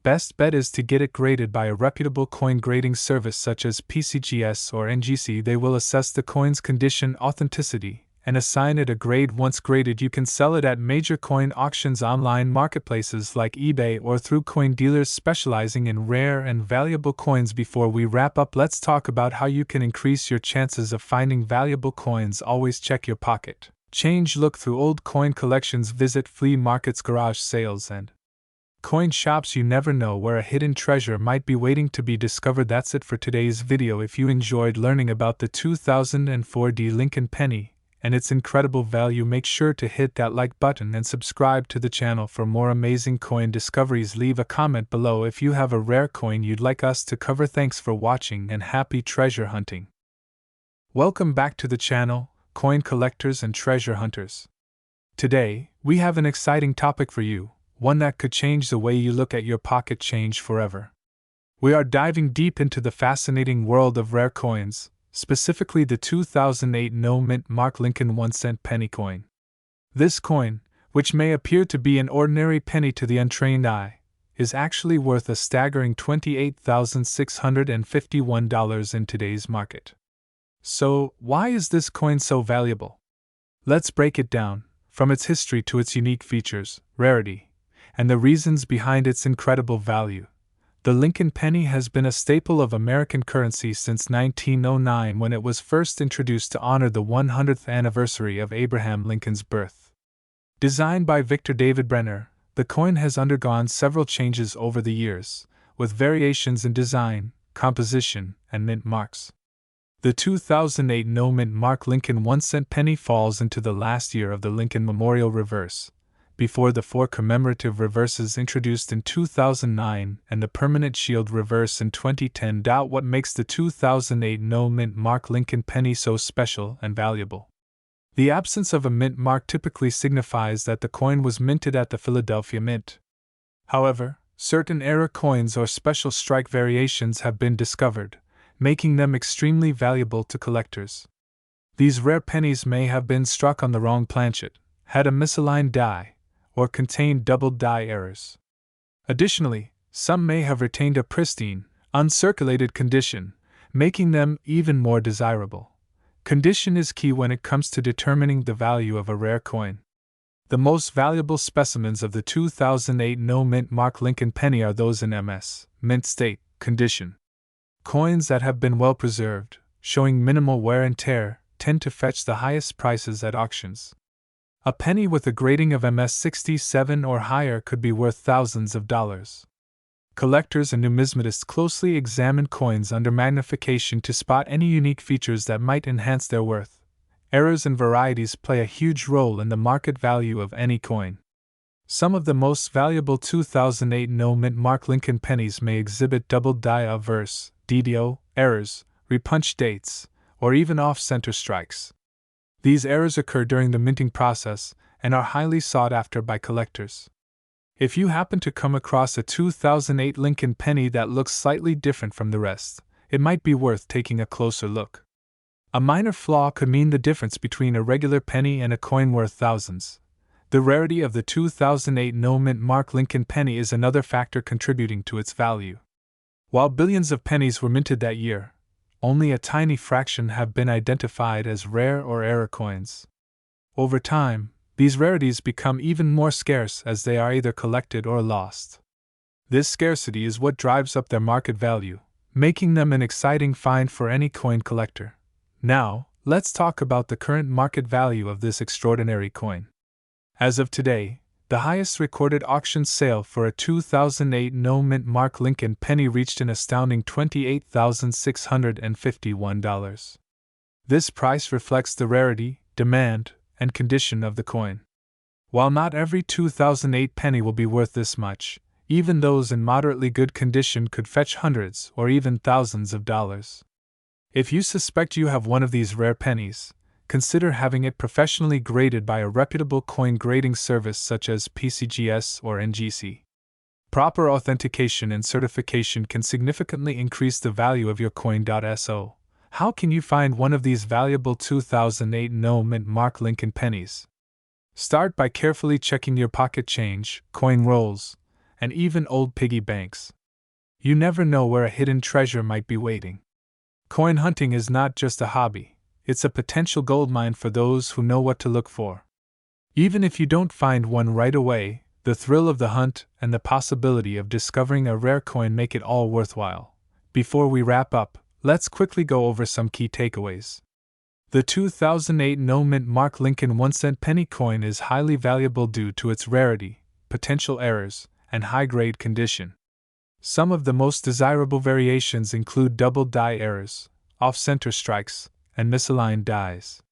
best bet is to get it graded by a reputable coin grading service such as PCGS or NGC. They will assess the coin's condition, authenticity, and assign it a grade. Once graded, you can sell it at major coin auctions, online marketplaces like eBay, or through coin dealers specializing in rare and valuable coins. Before we wrap up, let's talk about how you can increase your chances of finding valuable coins. Always check your pocket change. Look through old coin collections, visit flea markets, garage sales, and coin shops. You never know where a hidden treasure might be waiting to be discovered. That's it for today's video. If you enjoyed learning about the 2004 D Lincoln penny and its incredible value, make sure to hit that like button and subscribe to the channel for more amazing coin discoveries. Leave a comment below if you have a rare coin you'd like us to cover. Thanks for watching and happy treasure hunting. Welcome back to the channel, coin collectors and treasure hunters. Today, we have an exciting topic for you, one that could change the way you look at your pocket change forever. We are diving deep into the fascinating world of rare coins, specifically the 2008 no mint mark Lincoln 1-cent penny coin. This coin, which may appear to be an ordinary penny to the untrained eye, is actually worth a staggering $28,651 in today's market. So, why is this coin so valuable? Let's break it down, from its history to its unique features, rarity, and the reasons behind its incredible value. The Lincoln penny has been a staple of American currency since 1909, when it was first introduced to honor the 100th anniversary of Abraham Lincoln's birth. Designed by Victor David Brenner, the coin has undergone several changes over the years, with variations in design, composition, and mint marks. The 2008 no mint mark Lincoln 1-cent penny falls into the last year of the Lincoln Memorial Reverse, before the 4 commemorative reverses introduced in 2009 and the permanent shield reverse in 2010. What makes the 2008 no mint mark Lincoln penny so special and valuable? The absence of a mint mark typically signifies that the coin was minted at the Philadelphia Mint. However, certain error coins or special strike variations have been discovered, making them extremely valuable to collectors. These rare pennies may have been struck on the wrong planchet, had a misaligned die, or contained double die errors. Additionally, some may have retained a pristine, uncirculated condition, making them even more desirable. Condition is key when it comes to determining the value of a rare coin. The most valuable specimens of the 2008 no mint mark Lincoln penny are those in MS, mint state, condition. Coins that have been well preserved, showing minimal wear and tear, tend to fetch the highest prices at auctions. A penny with a grading of MS-67 or higher could be worth thousands of dollars. Collectors and numismatists closely examine coins under magnification to spot any unique features that might enhance their worth. Errors and varieties play a huge role in the market value of any coin. Some of the most valuable 2008 no-mint mark Lincoln pennies may exhibit double die averse (DDO) errors, repunch dates, or even off-center strikes. These errors occur during the minting process and are highly sought after by collectors. If you happen to come across a 2008 Lincoln penny that looks slightly different from the rest, it might be worth taking a closer look. A minor flaw could mean the difference between a regular penny and a coin worth thousands. The rarity of the 2008 no-mint mark Lincoln penny is another factor contributing to its value. While billions of pennies were minted that year, only a tiny fraction have been identified as rare or error coins. Over time, these rarities become even more scarce as they are either collected or lost. This scarcity is what drives up their market value, making them an exciting find for any coin collector. Now, let's talk about the current market value of this extraordinary coin. As of today, the highest recorded auction sale for a 2008 no-mint mark Lincoln penny reached an astounding $28,651. This price reflects the rarity, demand, and condition of the coin. While not every 2008 penny will be worth this much, even those in moderately good condition could fetch hundreds or even thousands of dollars. If you suspect you have one of these rare pennies, consider having it professionally graded by a reputable coin grading service such as PCGS or NGC. Proper authentication and certification can significantly increase the value of your coin. So, how can you find one of these valuable 2008 no-mint mark Lincoln pennies? Start by carefully checking your pocket change, coin rolls, and even old piggy banks. You never know where a hidden treasure might be waiting. Coin hunting is not just a hobby, it's a potential goldmine for those who know what to look for. Even if you don't find one right away, the thrill of the hunt and the possibility of discovering a rare coin make it all worthwhile. Before we wrap up, let's quickly go over some key takeaways. The 2008 no-mint mark Lincoln 1-cent penny coin is highly valuable due to its rarity, potential errors, and high-grade condition. Some of the most desirable variations include double die errors, off-center strikes, and misaligned dies.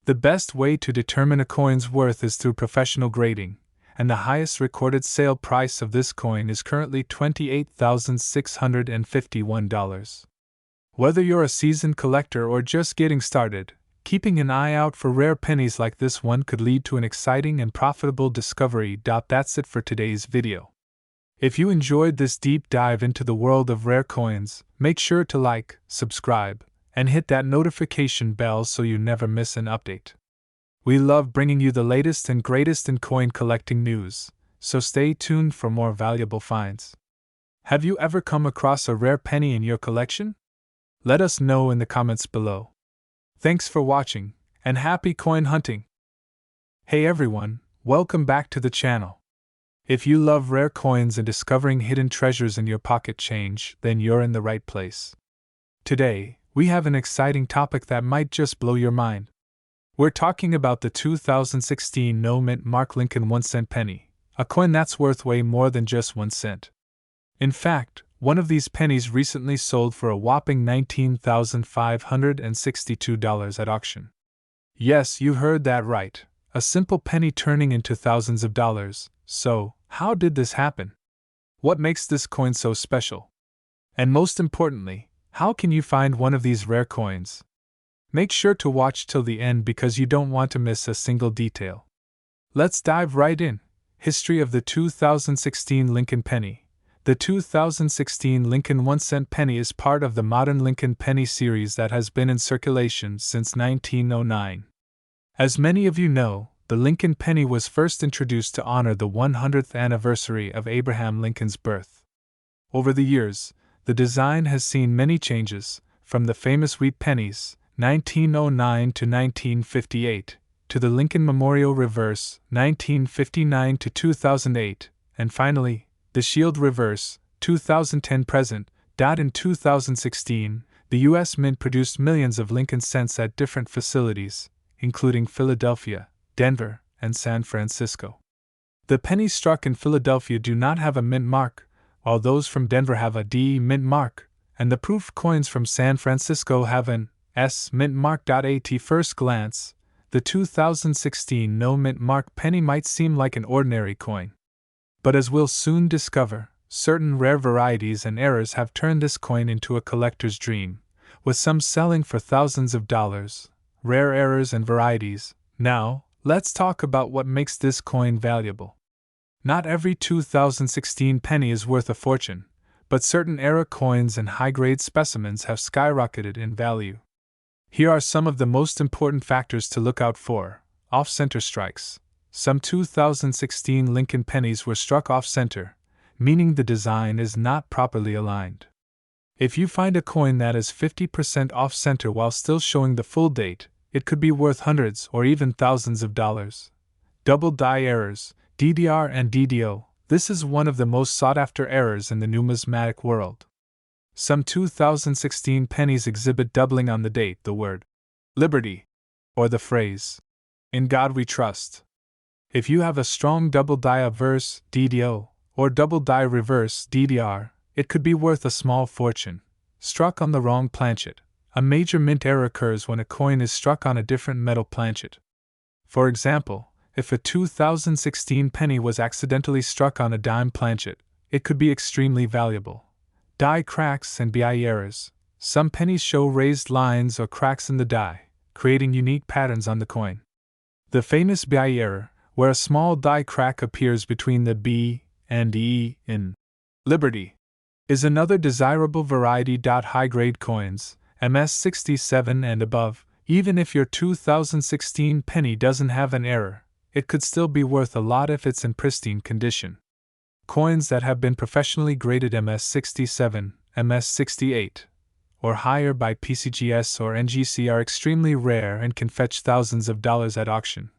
The best way to determine a coin's worth is through professional grading, and the highest recorded sale price of this coin is currently $28,651. Whether you're a seasoned collector or just getting started, keeping an eye out for rare pennies like this one could lead to an exciting and profitable discovery. That's it for today's video. If you enjoyed this deep dive into the world of rare coins, make sure to like, subscribe, and hit that notification bell so you never miss an update. We love bringing you the latest and greatest in coin collecting news, so stay tuned for more valuable finds. Have you ever come across a rare penny in your collection? Let us know in the comments below. Thanks for watching, and happy coin hunting! Hey everyone, welcome back to the channel. If you love rare coins and discovering hidden treasures in your pocket change, then you're in the right place. Today, we have an exciting topic that might just blow your mind. We're talking about the 2016 no-mint mark Lincoln 1-cent penny, a coin that's worth way more than just 1 cent. In fact, one of these pennies recently sold for a whopping $19,562 at auction. Yes, you heard that right, a simple penny turning into thousands of dollars. So, how did this happen? What makes this coin so special? And most importantly, how can you find one of these rare coins? Make sure to watch till the end because you don't want to miss a single detail. Let's dive right in. History of the 2016 Lincoln penny. The 2016 Lincoln 1-cent penny is part of the modern Lincoln penny series that has been in circulation since 1909. As many of you know, the Lincoln penny was first introduced to honor the 100th anniversary of Abraham Lincoln's birth. Over the years, the design has seen many changes, from the famous wheat pennies, 1909 to 1958, to the Lincoln Memorial Reverse, 1959 to 2008, and finally, the Shield Reverse, 2010 present, In 2016, the U.S. Mint produced millions of Lincoln cents at different facilities, including Philadelphia, Denver, and San Francisco. The pennies struck in Philadelphia do not have a mint mark, while those from Denver have a D mint mark, and the proof coins from San Francisco have an S mint mark. At first glance, the 2016 no mint mark penny might seem like an ordinary coin. But as we'll soon discover, certain rare varieties and errors have turned this coin into a collector's dream, with some selling for thousands of dollars. Rare errors and varieties. Now, let's talk about what makes this coin valuable. Not every 2016 penny is worth a fortune, but certain era coins and high-grade specimens have skyrocketed in value. Here are some of the most important factors to look out for. Off-center strikes. Some 2016 Lincoln pennies were struck off-center, meaning the design is not properly aligned. If you find a coin that is 50% off-center while still showing the full date, it could be worth hundreds or even thousands of dollars. Double die errors, DDR and DDO. This is one of the most sought-after errors in the numismatic world. Some 2016 pennies exhibit doubling on the date, the word liberty, or the phrase, "In God we trust." If you have a strong double die obverse, DDO, or double die reverse, DDR, it could be worth a small fortune. Struck on the wrong planchet. A major mint error occurs when a coin is struck on a different metal planchet. For example, if a 2016 penny was accidentally struck on a dime planchet, it could be extremely valuable. Die cracks and BI errors. Some pennies show raised lines or cracks in the die, creating unique patterns on the coin. The famous BI error, where a small die crack appears between the B and E in Liberty, is another desirable variety. High-grade coins, MS67 and above, even if your 2016 penny doesn't have an error, it could still be worth a lot if it's in pristine condition. Coins that have been professionally graded MS67, MS68, or higher by PCGS or NGC are extremely rare and can fetch thousands of dollars at auction.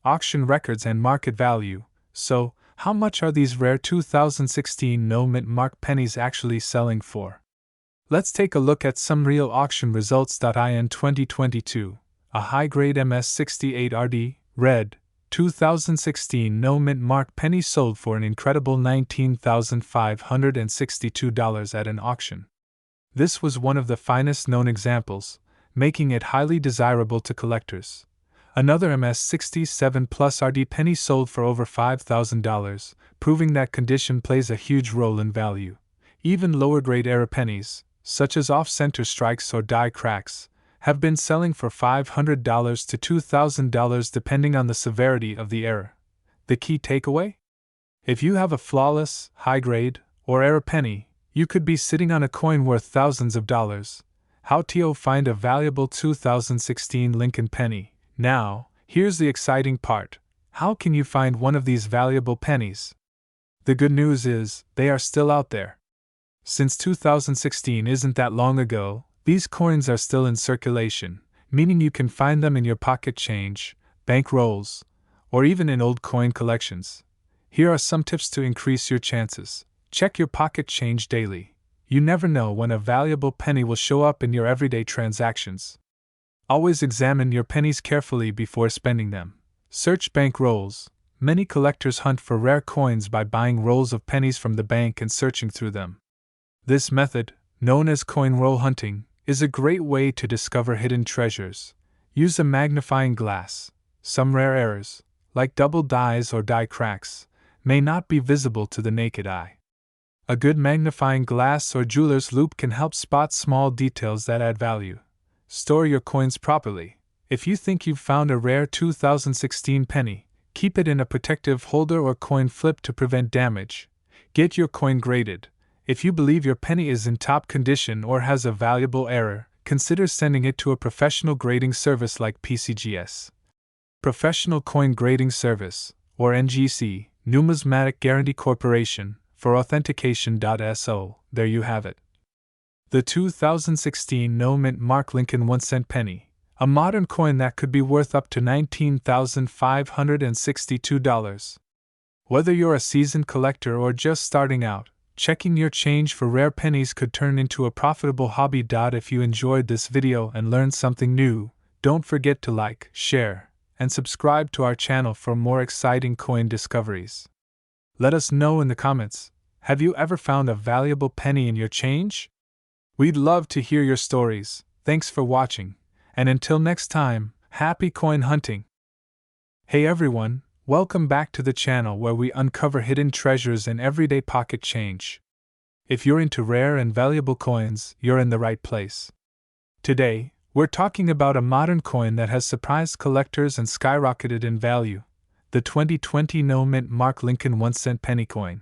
Auction records and market value. So, how much are these rare 2016 no mint mark pennies actually selling for? Let's take a look at some real auction results. In 2022, a high-grade MS68 RD, red, 2016 no mint mark penny sold for an incredible $19,562 at an auction. This was one of the finest known examples, making it highly desirable to collectors. Another MS67 Plus RD penny sold for over $5,000, proving that condition plays a huge role in value. Even lower grade era pennies, such as off-center strikes or die cracks, have been selling for $500 to $2,000 depending on the severity of the error. The key takeaway? If you have a flawless, high-grade, or error penny, you could be sitting on a coin worth thousands of dollars. How to find a valuable 2016 Lincoln penny? Now, here's the exciting part. How can you find one of these valuable pennies? The good news is, they are still out there. Since 2016 isn't that long ago, these coins are still in circulation, meaning you can find them in your pocket change, bank rolls, or even in old coin collections. Here are some tips to increase your chances. Check your pocket change daily. You never know when a valuable penny will show up in your everyday transactions. Always examine your pennies carefully before spending them. Search bank rolls. Many collectors hunt for rare coins by buying rolls of pennies from the bank and searching through them. This method, known as coin roll hunting, is a great way to discover hidden treasures. Use a magnifying glass. Some rare errors, like double dies or die cracks, may not be visible to the naked eye. A good magnifying glass or jeweler's loupe can help spot small details that add value. Store your coins properly. If you think you've found a rare 2016 penny, keep it in a protective holder or coin flip to prevent damage. Get your coin graded. If you believe your penny is in top condition or has a valuable error, consider sending it to a professional grading service like PCGS. Professional Coin Grading Service, or NGC, Numismatic Guarantee Corporation, for authentication.so. There you have it. The 2016 no mint mark Lincoln 1-cent penny, a modern coin that could be worth up to $19,562. Whether you're a seasoned collector or just starting out, checking your change for rare pennies could turn into a profitable hobby. If you enjoyed this video and learned something new, don't forget to like, share, and subscribe to our channel for more exciting coin discoveries. Let us know in the comments, have you ever found a valuable penny in your change? We'd love to hear your stories. Thanks for watching, and until next time, happy coin hunting! Hey everyone, welcome back to the channel where we uncover hidden treasures in everyday pocket change. If you're into rare and valuable coins, you're in the right place. Today, we're talking about a modern coin that has surprised collectors and skyrocketed in value, the 2020 no-mint mark Lincoln 1-cent penny coin.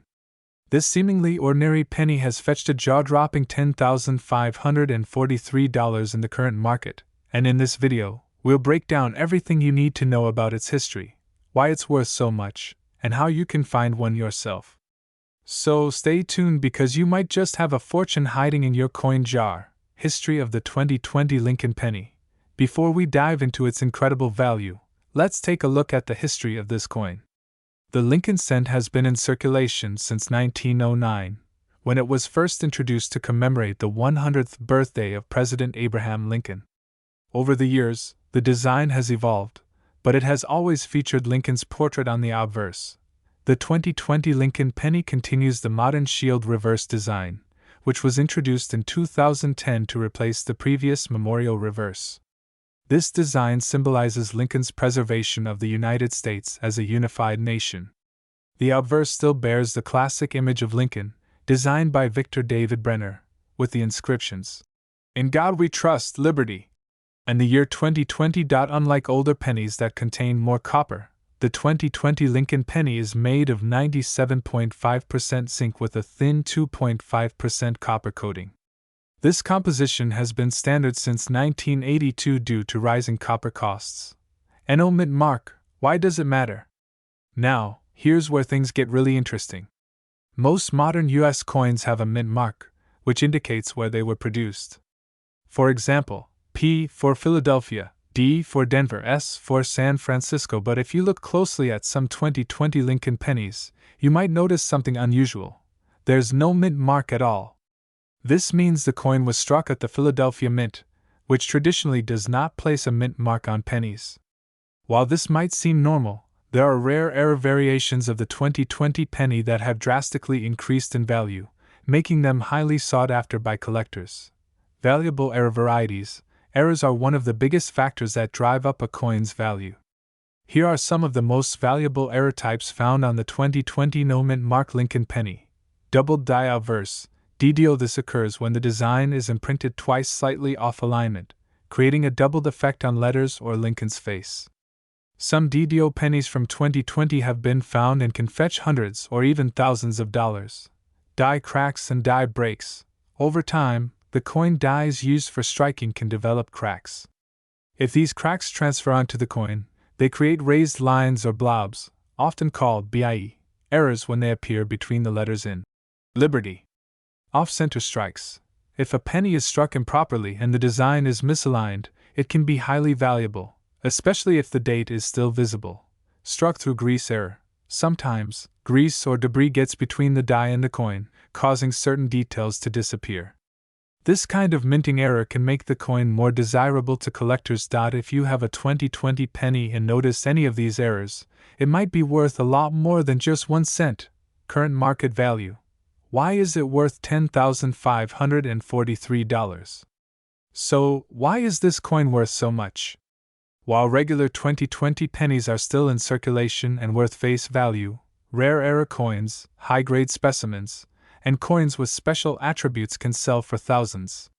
This seemingly ordinary penny has fetched a jaw-dropping $10,543 in the current market, and in this video, we'll break down everything you need to know about its history, why it's worth so much, and how you can find one yourself. So stay tuned because you might just have a fortune hiding in your coin jar. History of the 2020 Lincoln penny. Before we dive into its incredible value, let's take a look at the history of this coin. The Lincoln cent has been in circulation since 1909, when it was first introduced to commemorate the 100th birthday of President Abraham Lincoln. Over the years, the design has evolved, but it has always featured Lincoln's portrait on the obverse. The 2020 Lincoln penny continues the modern shield reverse design, which was introduced in 2010 to replace the previous memorial reverse. This design symbolizes Lincoln's preservation of the United States as a unified nation. The obverse still bears the classic image of Lincoln, designed by Victor David Brenner, with the inscriptions, "In God We Trust, Liberty," and the year 2020. Unlike older pennies that contain more copper, the 2020 Lincoln penny is made of 97.5% zinc with a thin 2.5% copper coating. This composition has been standard since 1982 due to rising copper costs. And no-mint mark, why does it matter? Now, here's where things get really interesting. Most modern US coins have a mint mark, which indicates where they were produced. For example, P for Philadelphia, D for Denver, S for San Francisco. But if you look closely at some 2020 Lincoln pennies, you might notice something unusual. There's no mint mark at all. This means the coin was struck at the Philadelphia Mint, which traditionally does not place a mint mark on pennies. While this might seem normal, there are rare error variations of the 2020 penny that have drastically increased in value, making them highly sought after by collectors. Valuable error varieties. Errors are one of the biggest factors that drive up a coin's value. Here are some of the most valuable error types found on the 2020 no-mint mark Lincoln penny. Doubled die obverse. DDO. This occurs when the design is imprinted twice slightly off alignment, creating a doubled effect on letters or Lincoln's face. Some DDO pennies from 2020 have been found and can fetch hundreds or even thousands of dollars. Die cracks and die breaks. Over time, the coin dies used for striking can develop cracks. If these cracks transfer onto the coin, they create raised lines or blobs, often called BIE, errors when they appear between the letters in Liberty. Off-center strikes. If a penny is struck improperly and the design is misaligned, it can be highly valuable, especially if the date is still visible. Struck through grease error. Sometimes, grease or debris gets between the die and the coin, causing certain details to disappear. This kind of minting error can make the coin more desirable to collectors. If you have a 2020 penny and notice any of these errors, it might be worth a lot more than just 1 cent. Current market value. Why is it worth $10,543? So, why is this coin worth so much? While regular 2020 pennies are still in circulation and worth face value, rare error coins, high-grade specimens, and coins with special attributes can sell for thousands.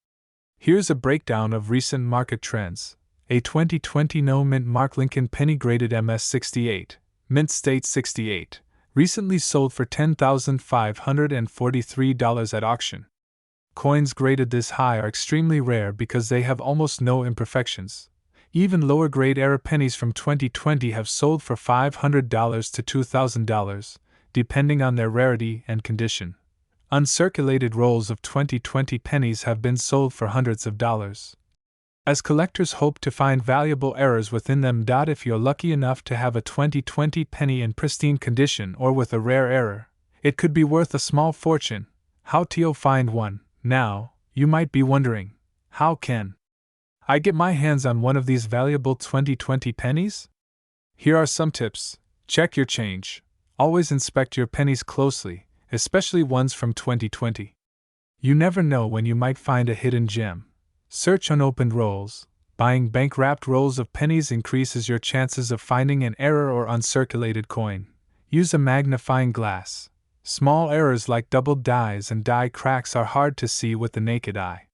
Here's a breakdown of recent market trends. A 2020 no-mint mark Lincoln penny graded MS68, mint state 68, recently sold for $10,543 at auction. Coins graded this high are extremely rare because they have almost no imperfections. Even lower-grade error pennies from 2020 have sold for $500 to $2,000, depending on their rarity and condition. Uncirculated rolls of 2020 pennies have been sold for hundreds of dollars. As collectors hope to find valuable errors within them. If you're lucky enough to have a 2020 penny in pristine condition or with a rare error, it could be worth a small fortune. How to find one? Now, you might be wondering, how can I get my hands on one of these valuable 2020 pennies? Here are some tips. Check your change. Always inspect your pennies closely, especially ones from 2020. You never know when you might find a hidden gem. Search unopened rolls. Buying bank-wrapped rolls of pennies increases your chances of finding an error or uncirculated coin. Use a magnifying glass. Small errors like doubled dies and die cracks are hard to see with the naked eye.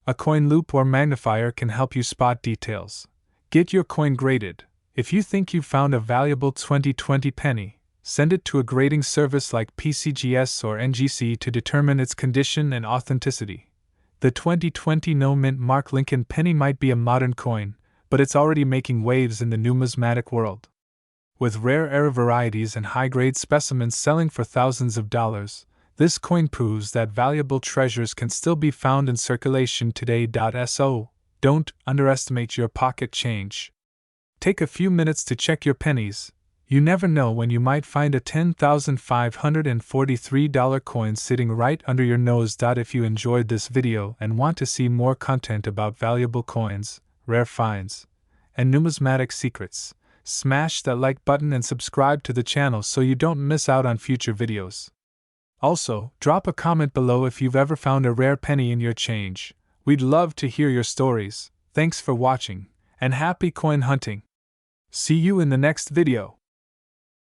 A coin loop or magnifier can help you spot details. Get your coin graded. If you think you've found a valuable 2020 penny, send it to a grading service like PCGS or NGC to determine its condition and authenticity. The 2020 No Mint Mark Lincoln penny might be a modern coin, but it's already making waves in the numismatic world. With rare era varieties and high-grade specimens selling for thousands of dollars, this coin proves that valuable treasures can still be found in circulation today. So, don't underestimate your pocket change. Take a few minutes to check your pennies. You never know when you might find a $10,543 coin sitting right under your nose. If you enjoyed this video and want to see more content about valuable coins, rare finds, and numismatic secrets, smash that like button and subscribe to the channel so you don't miss out on future videos. Also, drop a comment below if you've ever found a rare penny in your change. We'd love to hear your stories. Thanks for watching, and happy coin hunting! See you in the next video.